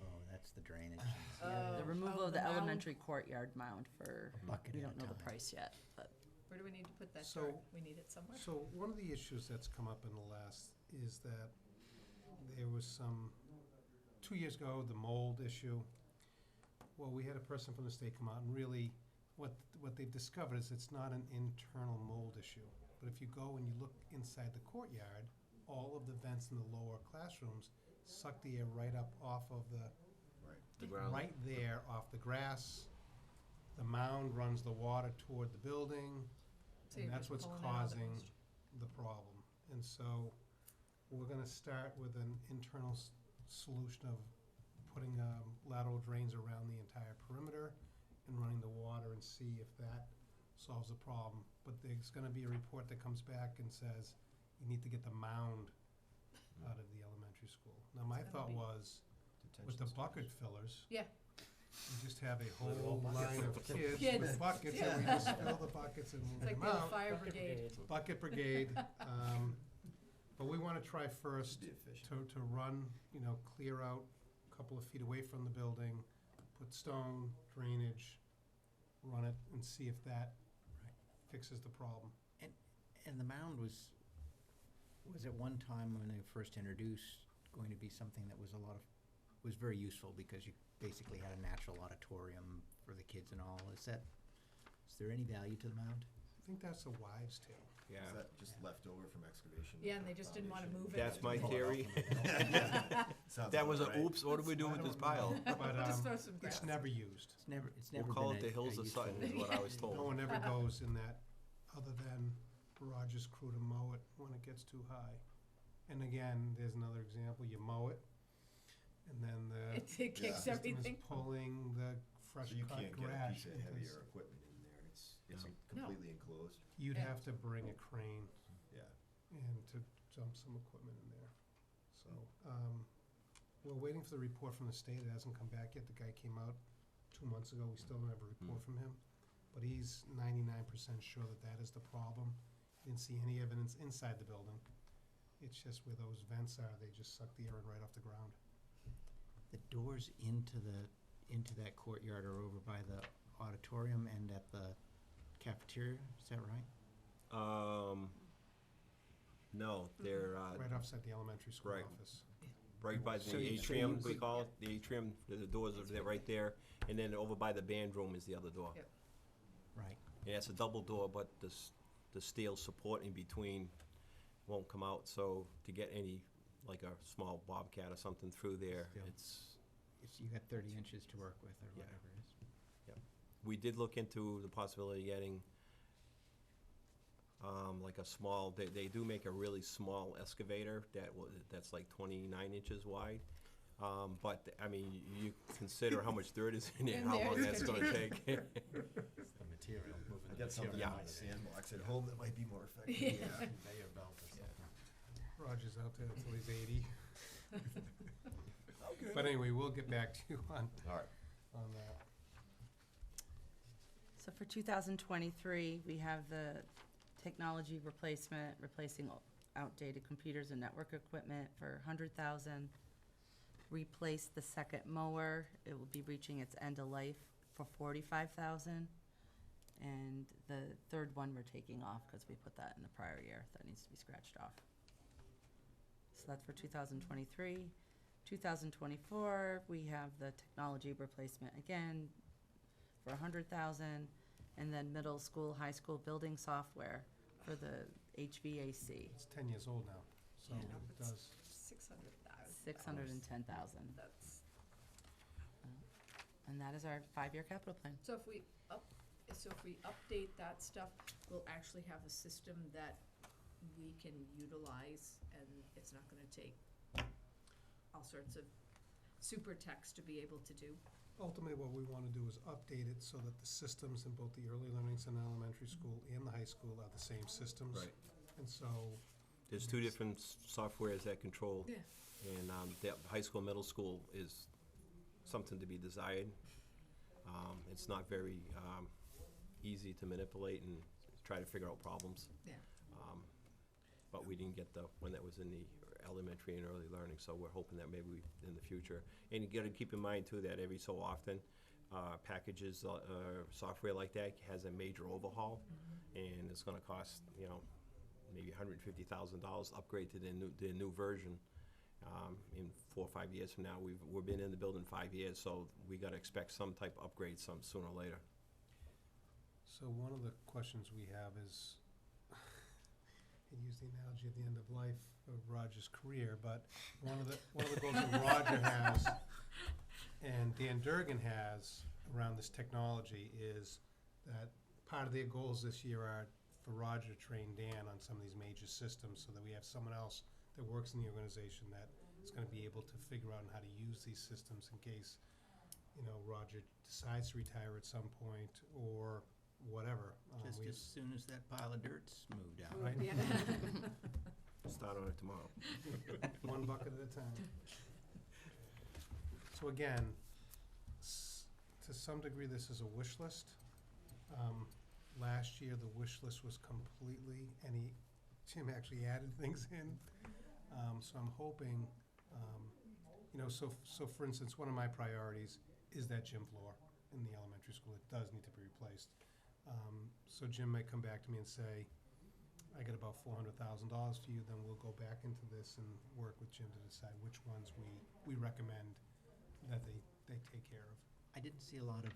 Oh, that's the drainage. the Oh, removal oh, of the mound. elementary courtyard mound for, Bucket we at a don't know the time. price yet, but Where do we need to put that So- chart? We need it somewhere. So one of the issues that's come up in the last is that there was some, 2 years ago, the mold issue. Well, we had a person from the state come out and really, what they've discovered is it's not an internal mold issue. But if you go and you look inside the courtyard, all of the vents in the lower classrooms suck the air right up off of the, The ground. right there off the grass, the mound runs the water toward the building, So you're and that's just what's pulling it out of the causing coast. the problem. And so, we're gonna start with an internal solution of putting lateral drains around the entire perimeter and running the water and see if that solves the problem. But there's gonna be a report that comes back and says, you need to get the mound out of the elementary school. Now, my It's thought gonna be- was, with the bucket fillers, Yeah. you just have a Literal whole bucket line of fillers. kids with buckets, and we just fill the buckets and move It's like them the out. fire brigade. Bucket brigade, but we wanna try first Be efficient. to run, clear out a couple of feet away from the building, put stone, drainage, run it, and see if that fixes the problem. And the mound was at one time when they first introduced, going to be something that was very useful because you basically had a natural auditorium for the kids and all. Is there any value to the mound? I think that's a wives' tale. Yeah. Is that just left over from excavation? Yeah, and they just didn't wanna move it. That's my Pull it off theory. from the- Sounds That about was a right. oops, what do we do with this pile? But, Just throw some grass. it's never used. It's never We'll been call it a the Hills of useful- Sutton is what I was No told. one ever goes in that, other than Roger's crew to mow it when it gets too high. And again, there's another example, you mow it, and then the It kicks system everything. is pulling the fresh So you cut can't get a grass piece of into heavier equipment in there, it's No. completely enclosed, You'd Yeah. have to bring a crane yeah. and to dump some equipment in there. So, we're waiting for the report from the state, it hasn't come back yet, the guy came out 2 months ago, we still don't have a report from him. But he's 99% sure that is the problem, he didn't see any evidence inside the building. It's just where those vents are, they just suck the air in right off the ground. The doors into that courtyard are over by the auditorium and at the cafeteria, is that right? No, they're, Right offside the elementary school right. office. right by So the you- atrium, so we you- call it, the atrium, the doors are there, right there, and then over by the band room is the other door. Yep. Right. Yeah, it's a double door, but the steel support in between won't come out, so to get any, like a small bobcat or something through there, Still. You got 30 inches to work with or Yeah. whatever it is. we did look into the possibility of getting, like a small, they do make a really small excavator that's like 29 inches wide. But, I mean, you consider how much dirt is in there, In how there, long it's that's gonna gonna take. The material, moving I the got something in material. my sandbox at home that might be more effective. Yeah. Conveyor belt or something. Roger's out there until he's 80. But anyway, we'll get back to you on All right. that. So for 2023, we have the technology replacement, replacing outdated computers and network equipment for 100,000. Replace the second mower, it will be reaching its end of life for 45,000. And the third one we're taking off because we put that in the prior year, that needs to be scratched off. So that's for 2023. 2024, we have the technology replacement again for 100,000, and then middle school, high school building software for the HVAC, It's 10 years old now, so Yeah. it does. 600,000. 610,000. That's, And that is our 5-year capital plan. so if we update that stuff, we'll actually have a system that we can utilize, and it's not gonna take all sorts of super text to be able to do. Ultimately, what we want to do is update it so that the systems in both the early learning center elementary school and the high school are the same systems. Right. And so, There's two different softwares that control. Yeah. And the high school, middle school is something to be desired. It's not very easy to manipulate and try to figure out problems. Yeah. But we didn't get the one that was in the elementary and early learning, so we're hoping that maybe in the future. And you gotta keep in mind too, that every so often, packages, software like that has a major overhaul. And it's gonna cost, maybe $150,000 upgrade to their new version. In 4 or 5 years from now, we've been in the building 5 years, so we gotta expect some type of upgrade sooner or later. so one of the questions we have is, I use the analogy at the end of life of Roger's career, but one of the goals that Roger has and Dan Durgan has around this technology is that part of their goals this year are for Roger to train Dan on some of these major systems so that we have someone else that works in the organization that is gonna be able to figure out how to use these systems in case, Roger decides to retire at some point or whatever. Just we- as soon as that pile of dirt's moved out. Right. Yeah. Start on it tomorrow. One bucket at a time. So again, to some degree, this is a wish list. Last year, the wish list was completely, Jim actually added things in. So I'm hoping, so for instance, one of my priorities is that gym floor in the elementary school. It does need to be replaced. So Jim might come back to me and say, I got about $400,000 for you, then we'll go back into this and work with Jim to decide which ones we recommend that they take care of. I didn't see a lot of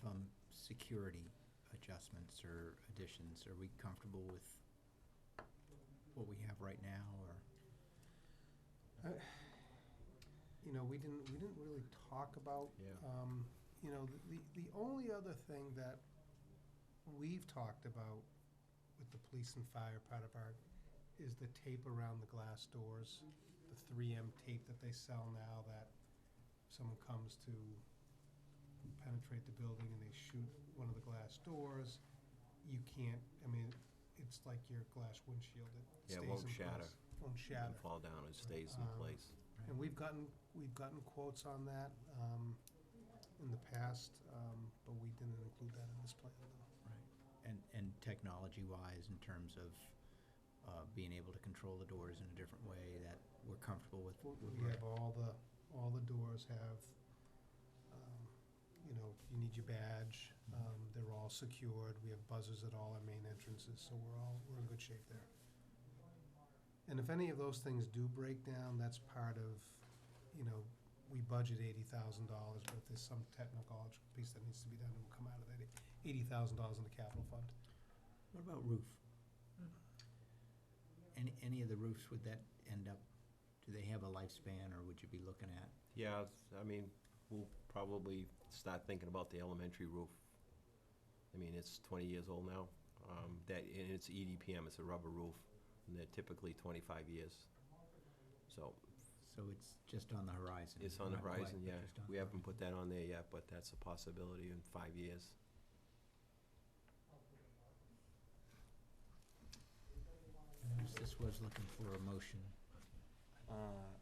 security adjustments or additions. Are we comfortable with what we have right now, or? We didn't really talk about. Yeah. The only other thing that we've talked about with the police and fire part of our is the tape around the glass doors, the 3M tape that they sell now that if someone comes to penetrate the building and they shoot one of the glass doors, you can't, it's like your glass windshield. It Yeah, stays it won't in shatter. place. Won't It shatter. can fall down, it stays in place. And we've gotten quotes on that in the past, but we didn't include that in this plan, though. Right. And technology-wise, in terms of being able to control the doors in a different way, that we're comfortable with. We have all the doors have, you need your badge. They're all secured. We have buzzers at all our main entrances, so we're in good shape there. And if any of those things do break down, that's part of, we budget $80,000, but if there's some technological piece that needs to be done, it will come out of that $80,000 in the capital fund. What about roof? Any of the roofs, would that end up, do they have a lifespan, or would you be looking at? Yeah, we'll probably start thinking about the elementary roof. It's 20 years old now. And it's EDPM, it's a rubber roof, and they're typically 25 years. So it's just on the horizon? it's on the Not quite, horizon, but yeah. just on We the haven't put that on there yet, but that's a possibility in 5 years. horizon. This was looking for a motion.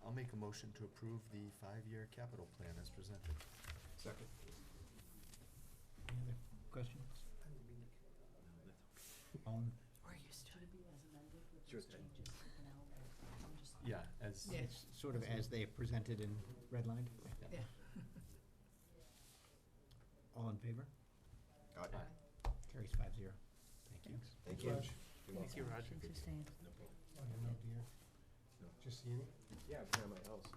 I'll make a motion to approve the 5-year capital plan as presented. Second. Any other questions? All in- Yeah, as, Yeah, it's sort of as they presented and redlined? Yeah. All in favor? Aye. Carries 5-0. Thank you. Thank you. Thank you, Roger. Oh, no, dear. Just the unit? Yeah, it's near my house.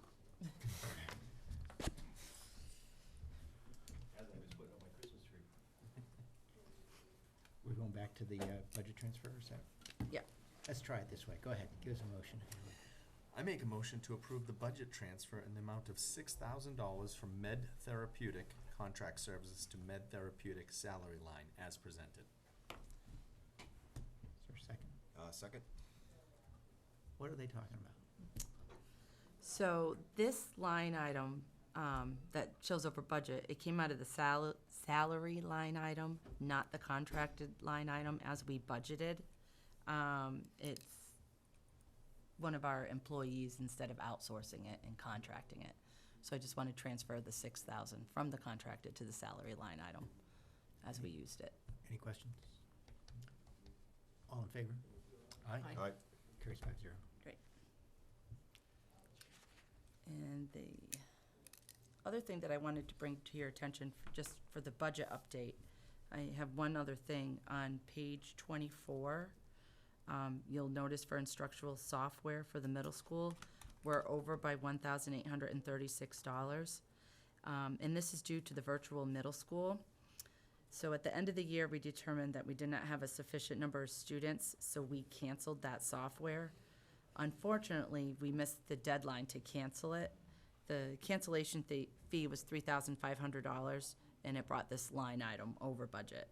As I was putting on my Christmas tree. We're going back to the budget transfer, is that? Yeah. Let's try it this way. Go ahead, give us a motion. I make a motion to approve the budget transfer in the amount of $6,000 from Med Therapeutic contract services to Med Therapeutic salary line as presented. Is there a second? Second. What are they talking about? So this line item that shows over budget, it came out of the salary line item, not the contracted line item as we budgeted. It's one of our employees instead of outsourcing it and contracting it. So I just want to transfer the $6,000 from the contracted to the salary line item as we used it. Any questions? All in favor? Aye. Aye. Aye. Carries 5-0. Great. And the other thing that I wanted to bring to your attention, just for the budget update, I have one other thing on page 24. You'll notice for instructional software for the middle school, we're over by $1,836. And this is due to the virtual middle school. So at the end of the year, we determined that we did not have a sufficient number of students, so we canceled that software. Unfortunately, we missed the deadline to cancel it. The cancellation fee was $3,500, and it brought this line item over budget.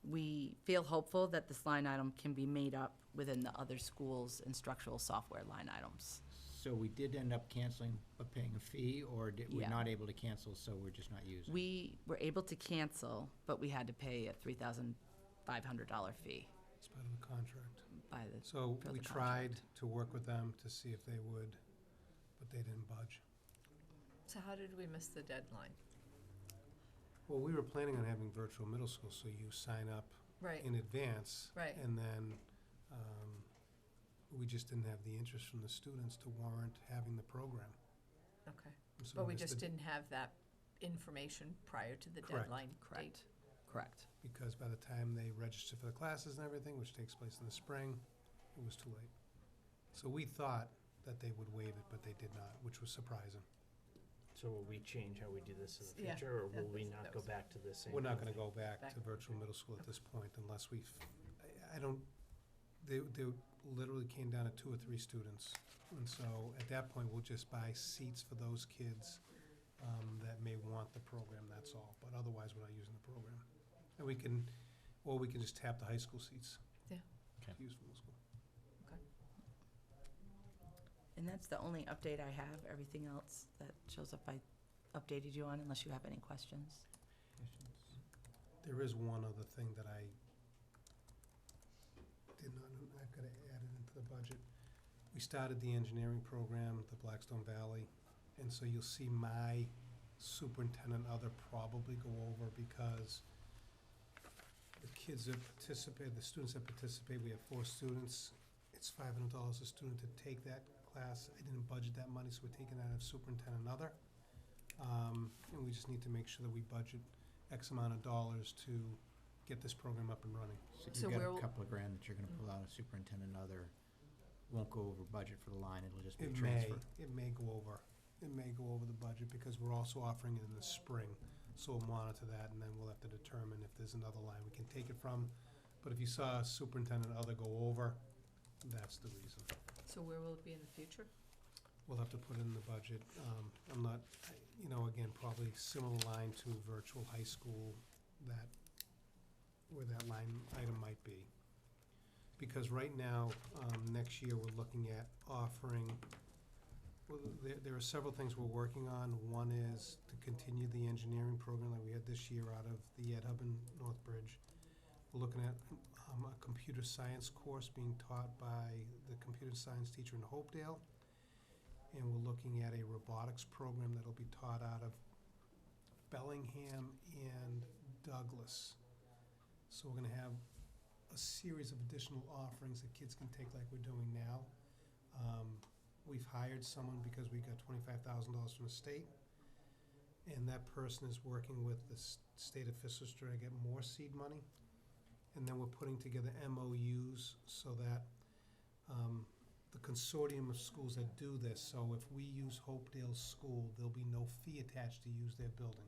We feel hopeful that this line item can be made up within the other schools' instructional software line items. So we did end up canceling, but paying a fee, or we're Yeah. not able to cancel, so we're just not using? We were able to cancel, but we had to pay a $3,500 fee It's part of the contract. by the, So for we the tried contract. to work with them to see if they would, but they didn't budge. So how did we miss the deadline? Well, we were planning on having virtual middle school, so you sign up Right, in advance. Right. And then we just didn't have the interest from the students to warrant having the program. okay. And so But we missed just the- didn't have that information prior to the Correct. deadline Correct. date. Correct. Because by the time they register for the classes and everything, which takes place in the spring, it was too late. So we thought that they would waive it, but they did not, which was surprising. So will we change how we do this in the Yeah, future, or that will we was- not that go was- back to the same? We're not thing? gonna go back Back. to virtual middle school at this point unless I don't, they literally came down to 2 or 3 students. And so at that point, we'll just buy seats for those kids that may want the program, that's all. But otherwise, we're not using the program. And we can just tap the high school seats. Yeah. To use for middle school. And that's the only update I have. Everything else that shows up, I updated you on, unless you have any questions. There is one other thing that I did not, I've got to add it into the budget. We started the engineering program, the Blackstone Valley, and so you'll see my superintendent other probably go over because the kids that participate, the students that participate, we have 4 students. It's $500 a student to take that class. I didn't budget that money, so we're taking that out of superintendent other. And we just need to make sure that we budget X amount of dollars to get this program up and running. So So you've got we're- a couple of grand that you're gonna pull out of superintendent other, won't go over budget for the line, it'll just be a It transfer. may go over. It may go over the budget because we're also offering it in the spring. So we'll monitor that and then we'll have to determine if there's another line we can take it from. But if you saw superintendent other go over, that's the reason. So where will it be in the future? We'll have to put it in the budget. I'm not, again, probably similar line to virtual high school, where that line item might be. Because right now, next year, we're looking at offering, well, there are several things we're working on. One is to continue the engineering program that we had this year out of the Ed Hub in Northbridge. We're looking at a computer science course being taught by the computer science teacher in Hopedale. And we're looking at a robotics program that'll be taught out of Bellingham and Douglas. So we're gonna have a series of additional offerings that kids can take like we're doing now. We've hired someone because we got $25,000 from the state. And that person is working with the state officials to try to get more seed money. And then we're putting together MOUs so that the consortium of schools that do this, so if we use Hopedale's school, there'll be no fee attached to use their building.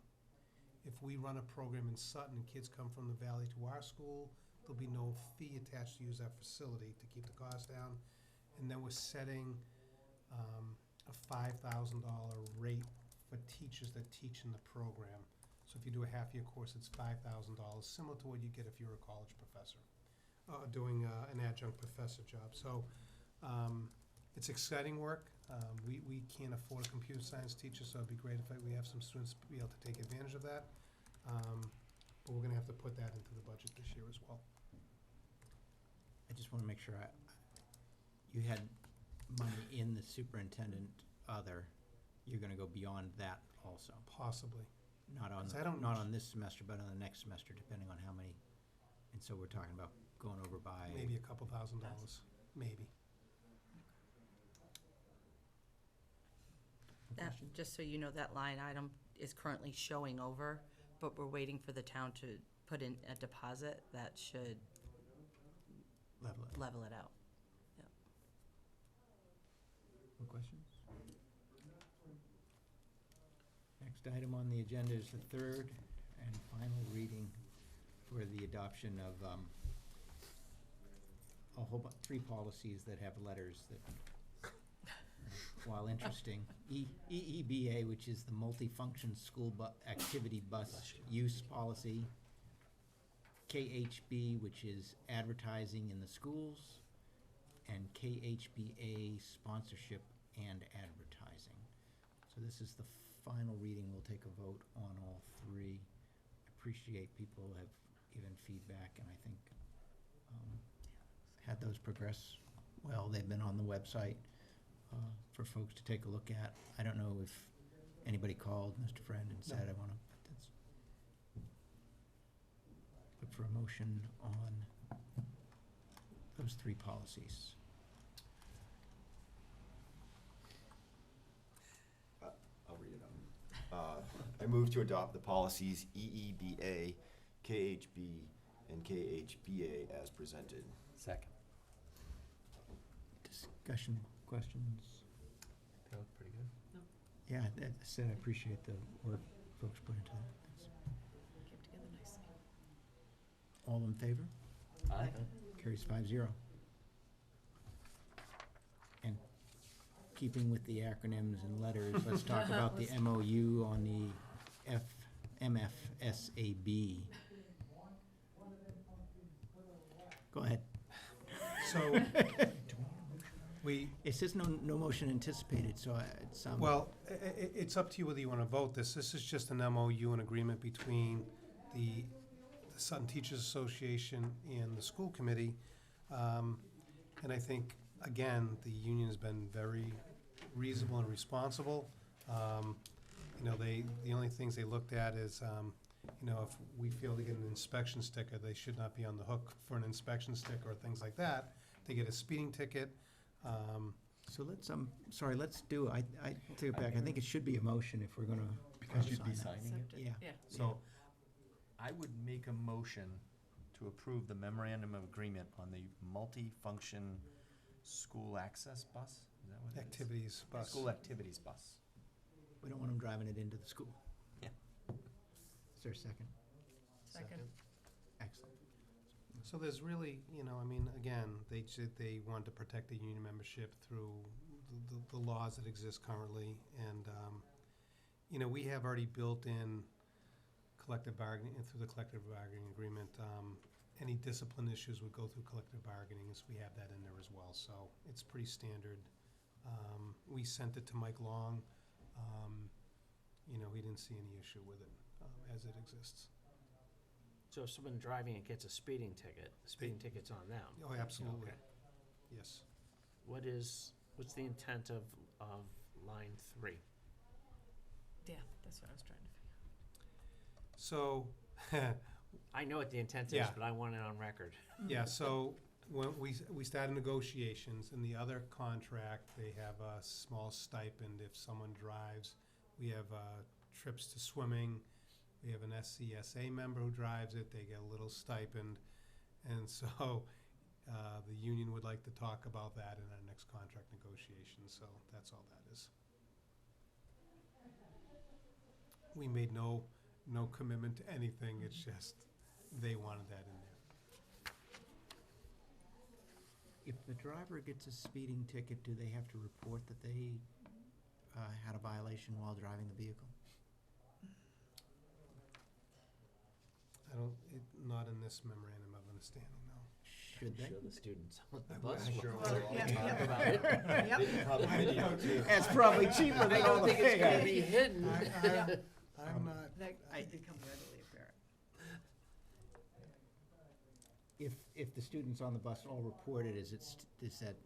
If we run a program in Sutton and kids come from the valley to our school, there'll be no fee attached to use our facility to keep the cost down. And then we're setting a $5,000 rate for teachers that teach in the program. So if you do a half-year course, it's $5,000, similar to what you get if you're a college professor, doing an adjunct professor job. So it's exciting work. We can't afford a computer science teacher, so it'd be great if we have some students be able to take advantage of that. But we're gonna have to put that into the budget this year as well. I just wanna make sure you had money in the superintendent other, you're gonna go beyond that also. Possibly. Not on, 'Cause I don't- not on this semester, but on the next semester, depending on how many. And so we're talking about going over by. Maybe a couple $1,000s, maybe. Just so you know, that line item is currently showing over, but we're waiting for the town to put in a deposit that should Level it. level it out. More questions? Next item on the agenda is the third and final reading for the adoption of a whole 3 policies that have letters that while interesting. EEBA, which is the multifunction school activity bus use policy. KHB, which is advertising in the schools. And KHBA, sponsorship and advertising. So this is the final reading. We'll take a vote on all three. Appreciate people have given feedback, and I think had those progress well. They've been on the website for folks to take a look at. I don't know if anybody called Mr. Friend and said, I want to put for a motion on those three policies. I'll read it out. I move to adopt the policies EEBA, KHB, and KHBA as presented. Second. Discussion, questions? They look pretty good. Yeah, I said I appreciate the work folks put into that. Thanks. Came together nicely. All in favor? Aye. Carries 5-0. And keeping with the acronyms and letters, let's talk about the MOU on the MFSAB. Go ahead. So, It says no motion anticipated, so it's, well, it's up to you whether you want to vote this. This is just an MOU, an agreement between the Sutton Teachers Association and the school committee. And I think, again, the union has been very reasonable and responsible. You know, the only things they looked at is, you know, if we feel they get an inspection sticker, they should not be on the hook for an inspection sticker or things like that. They get a speeding ticket. So let's, sorry, let's do, I take it back. I think it should be a motion if we're gonna. Because you'd be sign signing that. it? Yeah. So, I would make a motion to approve the memorandum of agreement on the multi-function school access bus? Is that what it is? Activities bus. School activities bus. We don't want them driving it into the school. Yeah. Is there a second? Second. Excellent. So there's really, you know, I mean, again, they want to protect the union membership through the laws that exist currently. And, you know, we have already built in collective bargaining, and through the collective bargaining agreement, any discipline issues would go through collective bargaining, as we have that in there as well. So it's pretty standard. We sent it to Mike Long. You know, he didn't see any issue with it as it exists. So if someone driving it gets a speeding ticket, the speeding ticket's on them? Oh, absolutely. Okay. Yes. What's the intent of line 3? Yeah, that's what I was trying to figure So, I know what the intent is, Yeah. but I want it on record. yeah, so when we started negotiations, in the other contract, they have a small stipend if someone drives. We have trips to swimming. We have an SCSA member who drives it. They get a little stipend. And so the union would like to talk about that in our next contract negotiation. So that's all that is. We made no commitment to anything. It's just they wanted that in there. If the driver gets a speeding ticket, do they have to report that they had a violation while driving the vehicle? Not in this memorandum of understanding, no. Should they? Show the students on the I bus. wish. what Well, we're yeah, talking yeah. about it. Yep. That's probably cheaper I than all don't the think it's gonna pay. be hidden. I'm not. That could become readily apparent. If the students on the bus all report it, is that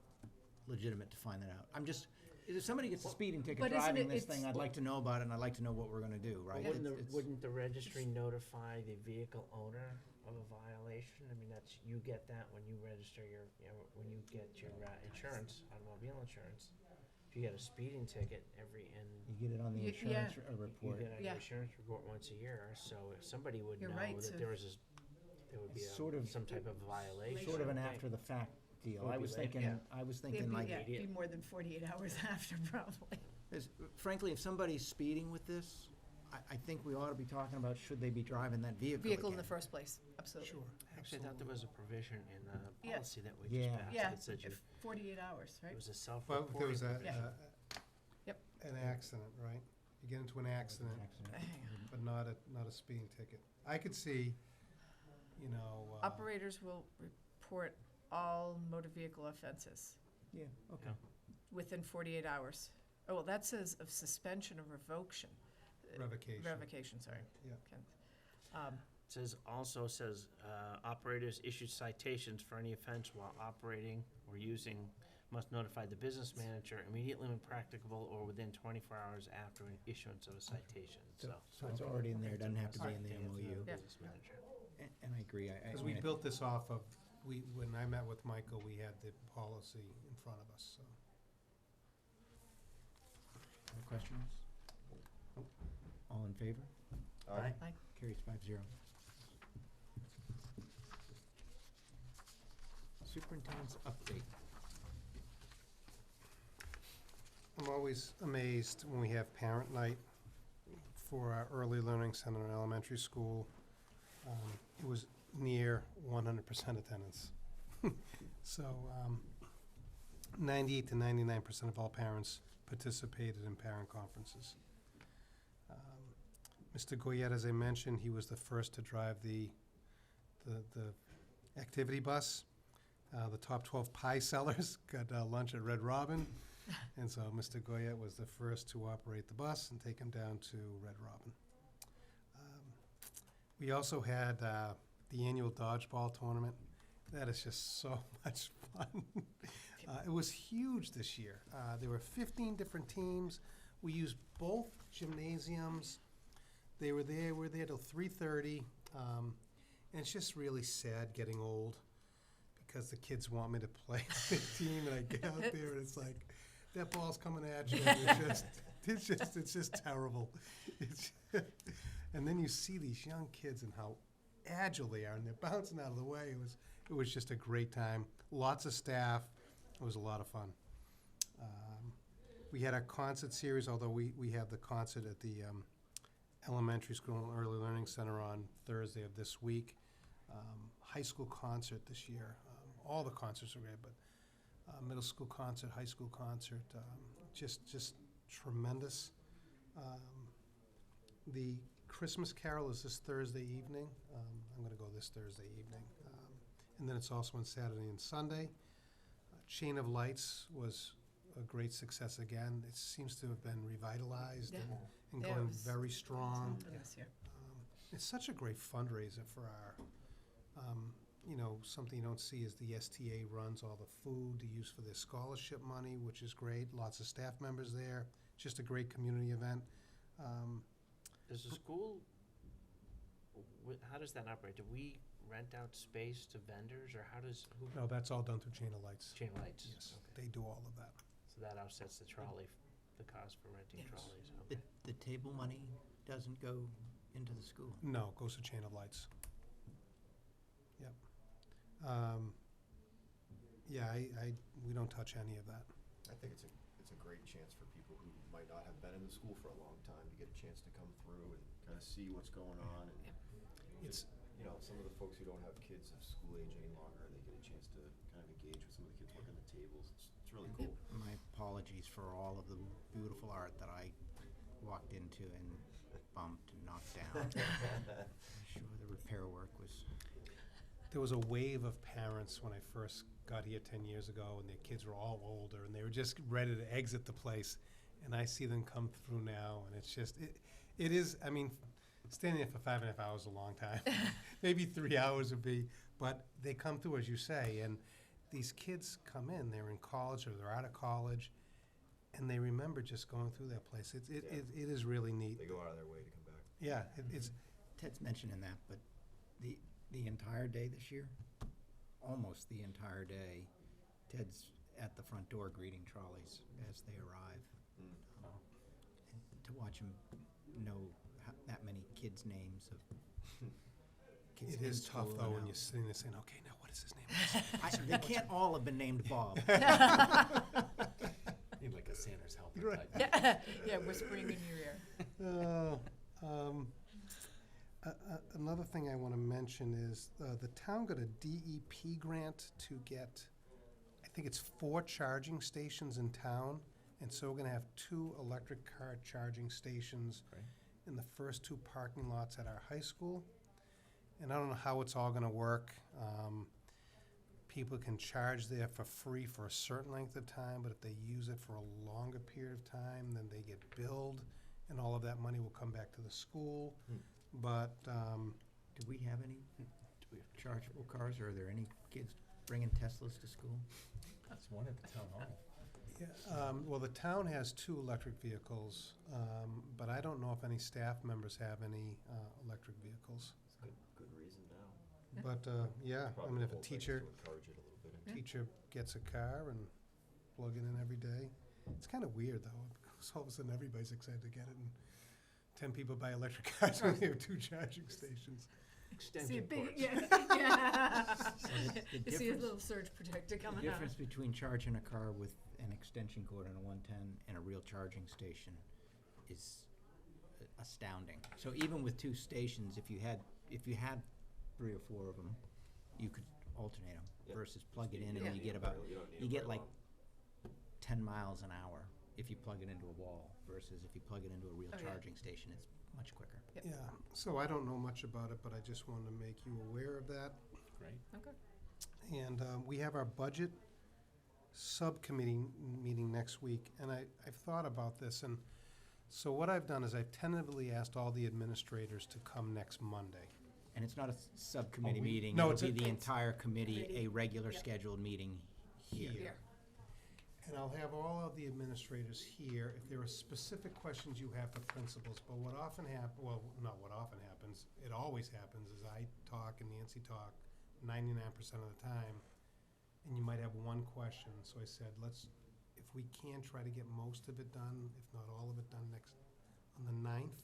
legitimate to find that out? I'm just, if somebody gets a speeding ticket But isn't driving it- this it's- thing, I'd like to know about it, and I'd like to know what we're gonna do, right? Wouldn't the registry notify the vehicle owner of a violation? I mean, you get that when you register when you get your insurance, automobile insurance. If you get a speeding ticket You get it on the Yeah. insurance you report. get on Yeah. your insurance report once a year, so if somebody would You're know right, that so- there would be It's sort of- some type of violation. Sort of an I think. after-the-fact deal. Would I be was later, thinking, yeah. like, It'd be more than 48 hours after, probably. frankly, if somebody's speeding with this, I think we ought to be talking about, should they be driving that vehicle Vehicle in the again? first place, absolutely. Sure. Actually, I thought there was a provision in the Yeah. policy that we Yeah. just passed Yeah, that said if 48 hours, it right? was a Well, self-reporting there was provision. an accident, right? You get into an accident, but not a speeding ticket. I could see, you know. Operators will report all motor vehicle offenses Yeah, okay. within 48 hours. Oh, well, that says of suspension or revocation. Revocation. Revocation, sorry. Yeah. Says operators issued citations for any offense while operating or using must notify the business manager immediately when practicable or within 24 hours after an issuance of a citation. So it's already in there, doesn't have to be in the MOU. Yeah. Business manager. And I agree, Because we built this off of, when I met with Michael, we had the policy in front of us, so. Other questions? All in favor? Aye. Aye. Carries 5-0. Superintendent's update. I'm always amazed when we have parent night for our early learning center in elementary school. It was near 100% attendance. So 98 to 99% of all parents participated in parent conferences. Mr. Goyette, as I mentioned, he was the first to drive the activity bus. The top 12 pie sellers got lunch at Red Robin. And so Mr. Goyette was the first to operate the bus and take him down to Red Robin. We also had the annual dodgeball tournament. That is just so much fun. It was huge this year. There were 15 different teams. We used both gymnasiums. They were there. We were there till 3:30. And it's just really sad getting old because the kids want me to play with the team, and I get out there and it's like, that ball's coming at you. It's just terrible. And then you see these young kids and how agile they are, and they're bouncing out of the way. It was just a great time. Lots of staff. It was a lot of fun. We had a concert series, although we have the concert at the elementary school and early learning center on Thursday of this week. High school concert this year. All the concerts are great, but middle school concert, high school concert, just tremendous. The Christmas Carol is this Thursday evening. I'm going to go this Thursday evening. And then it's also on Saturday and Sunday. Chain of Lights was a great success again. It seems to have been revitalized and Yeah, it going was very strong. This year. It's such a great fundraiser for our, something you don't see is the STA runs all the food to use for their scholarship money, which is great. Lots of staff members there. Just a great community event. Does the school, how does that operate? Do we rent out space to vendors, or how does, who? No, that's all done through Chain of Lights. Chain of Lights? Yes, Okay. they do all of that. So that offsets the trolley, the cost for renting Yes. trolleys, The, okay. the table money doesn't go into the school. No, it goes to Chain of Lights. Yep. We don't touch any of that. I think it's a great chance for people who might not have been in the school for a long time to get a chance to come through and kind of see what's going on. And It's, some of the folks who don't have kids of school age any longer, they get a chance to kind of engage with some of the kids working the tables. It's really cool. My apologies for all of the beautiful art that I walked into and bumped and knocked down. I'm sure the repair work was. there was a wave of parents when I first got here 10 years ago, and their kids were all older, and they were just ready to exit the place. And I see them come through now, and it's just, it is, standing there for 5.5 hours is a long time. Maybe 3 hours would be, but they come through, as you say, and these kids come in, they're in college or they're out of college, and they remember just going through that place. It is really neat. They go out of their way to come back. Yeah, it's, Ted's mentioning that, but the entire day this year, almost the entire day, Ted's at the front door greeting trolleys as they arrive. And to watch him know that many kids' names of kids it in is tough school though and when out. you're sitting there saying, okay, now what is his name? They can't all have been named Bob. Need like a Sanders helper Right. type. Yeah, whispering in your ear. Another thing I want to mention is the town got a DEP grant to get, I think it's 4 charging stations in town, And so we're gonna have 2 electric car charging stations Great. in the first 2 parking lots at our high school. And I don't know how it's all gonna work. People can charge there for free for a certain length of time, but if they use it for a longer period of time, then they get billed, and all of that money will come back to the school. But, Do we have any chargeable cars, or are there any kids bringing Teslas to school? That's one at the town hall. yeah, well, the town has 2 electric vehicles, but I don't know if any staff members have any electric vehicles. Good reason now. But, yeah, I mean, if a teacher gets a car and plug it in every day, it's kind of weird though, because all of a sudden everybody's excited to get it, and 10 people buy electric cars and we have 2 charging stations. See a big, yeah. You see a little surge protector The coming out. difference between charging a car with an extension cord on a 110 and a real charging station is astounding. So even with 2 stations, if you had 3 or 4 of them, you could alternate them versus plug it in and you get like 10 miles an hour if you plug it into a wall versus if you plug it into a real charging station, it's much quicker. Yeah, so I don't know much about it, but I just wanted to make you aware of that. Great. Okay. And we have our budget subcommittee meeting next week, and I've thought about this, and so what I've done is I've tentatively asked all the administrators to come next Monday. And it's not a subcommittee meeting, No, it'll it's be the entire committee, Committee. a regular Yep. scheduled meeting here. Here. And I'll have all of the administrators here if there are specific questions you have for principals, but what often it always happens is I talk and Nancy talk 99% of the time, and you might have one question, so I said, if we can, try to get most of it done, if not all of it done on the 9th.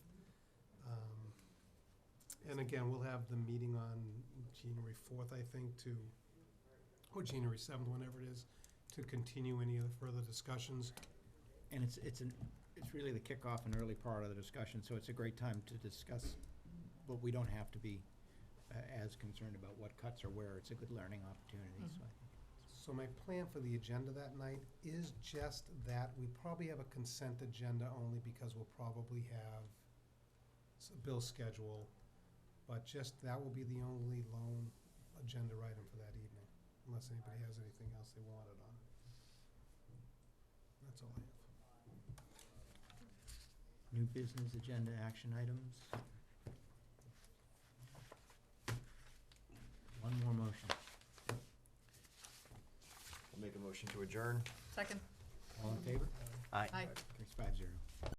And again, we'll have the meeting on January 4th, I think, or January 7th, whenever it is, to continue any of the further discussions. And it's really the kickoff and early part of the discussion, so it's a great time to discuss, but we don't have to be as concerned about what cuts or where. It's a good learning opportunity, so I think. So my plan for the agenda that night is just that. We probably have a consent agenda only because we'll probably have a bill schedule, but just that will be the only lone agenda item for that evening, unless anybody has anything else they wanted on it. That's all I have. New business agenda action items. One more motion. I'll make a motion to adjourn. Second. All in favor? Aye. Aye. Carries 5-0.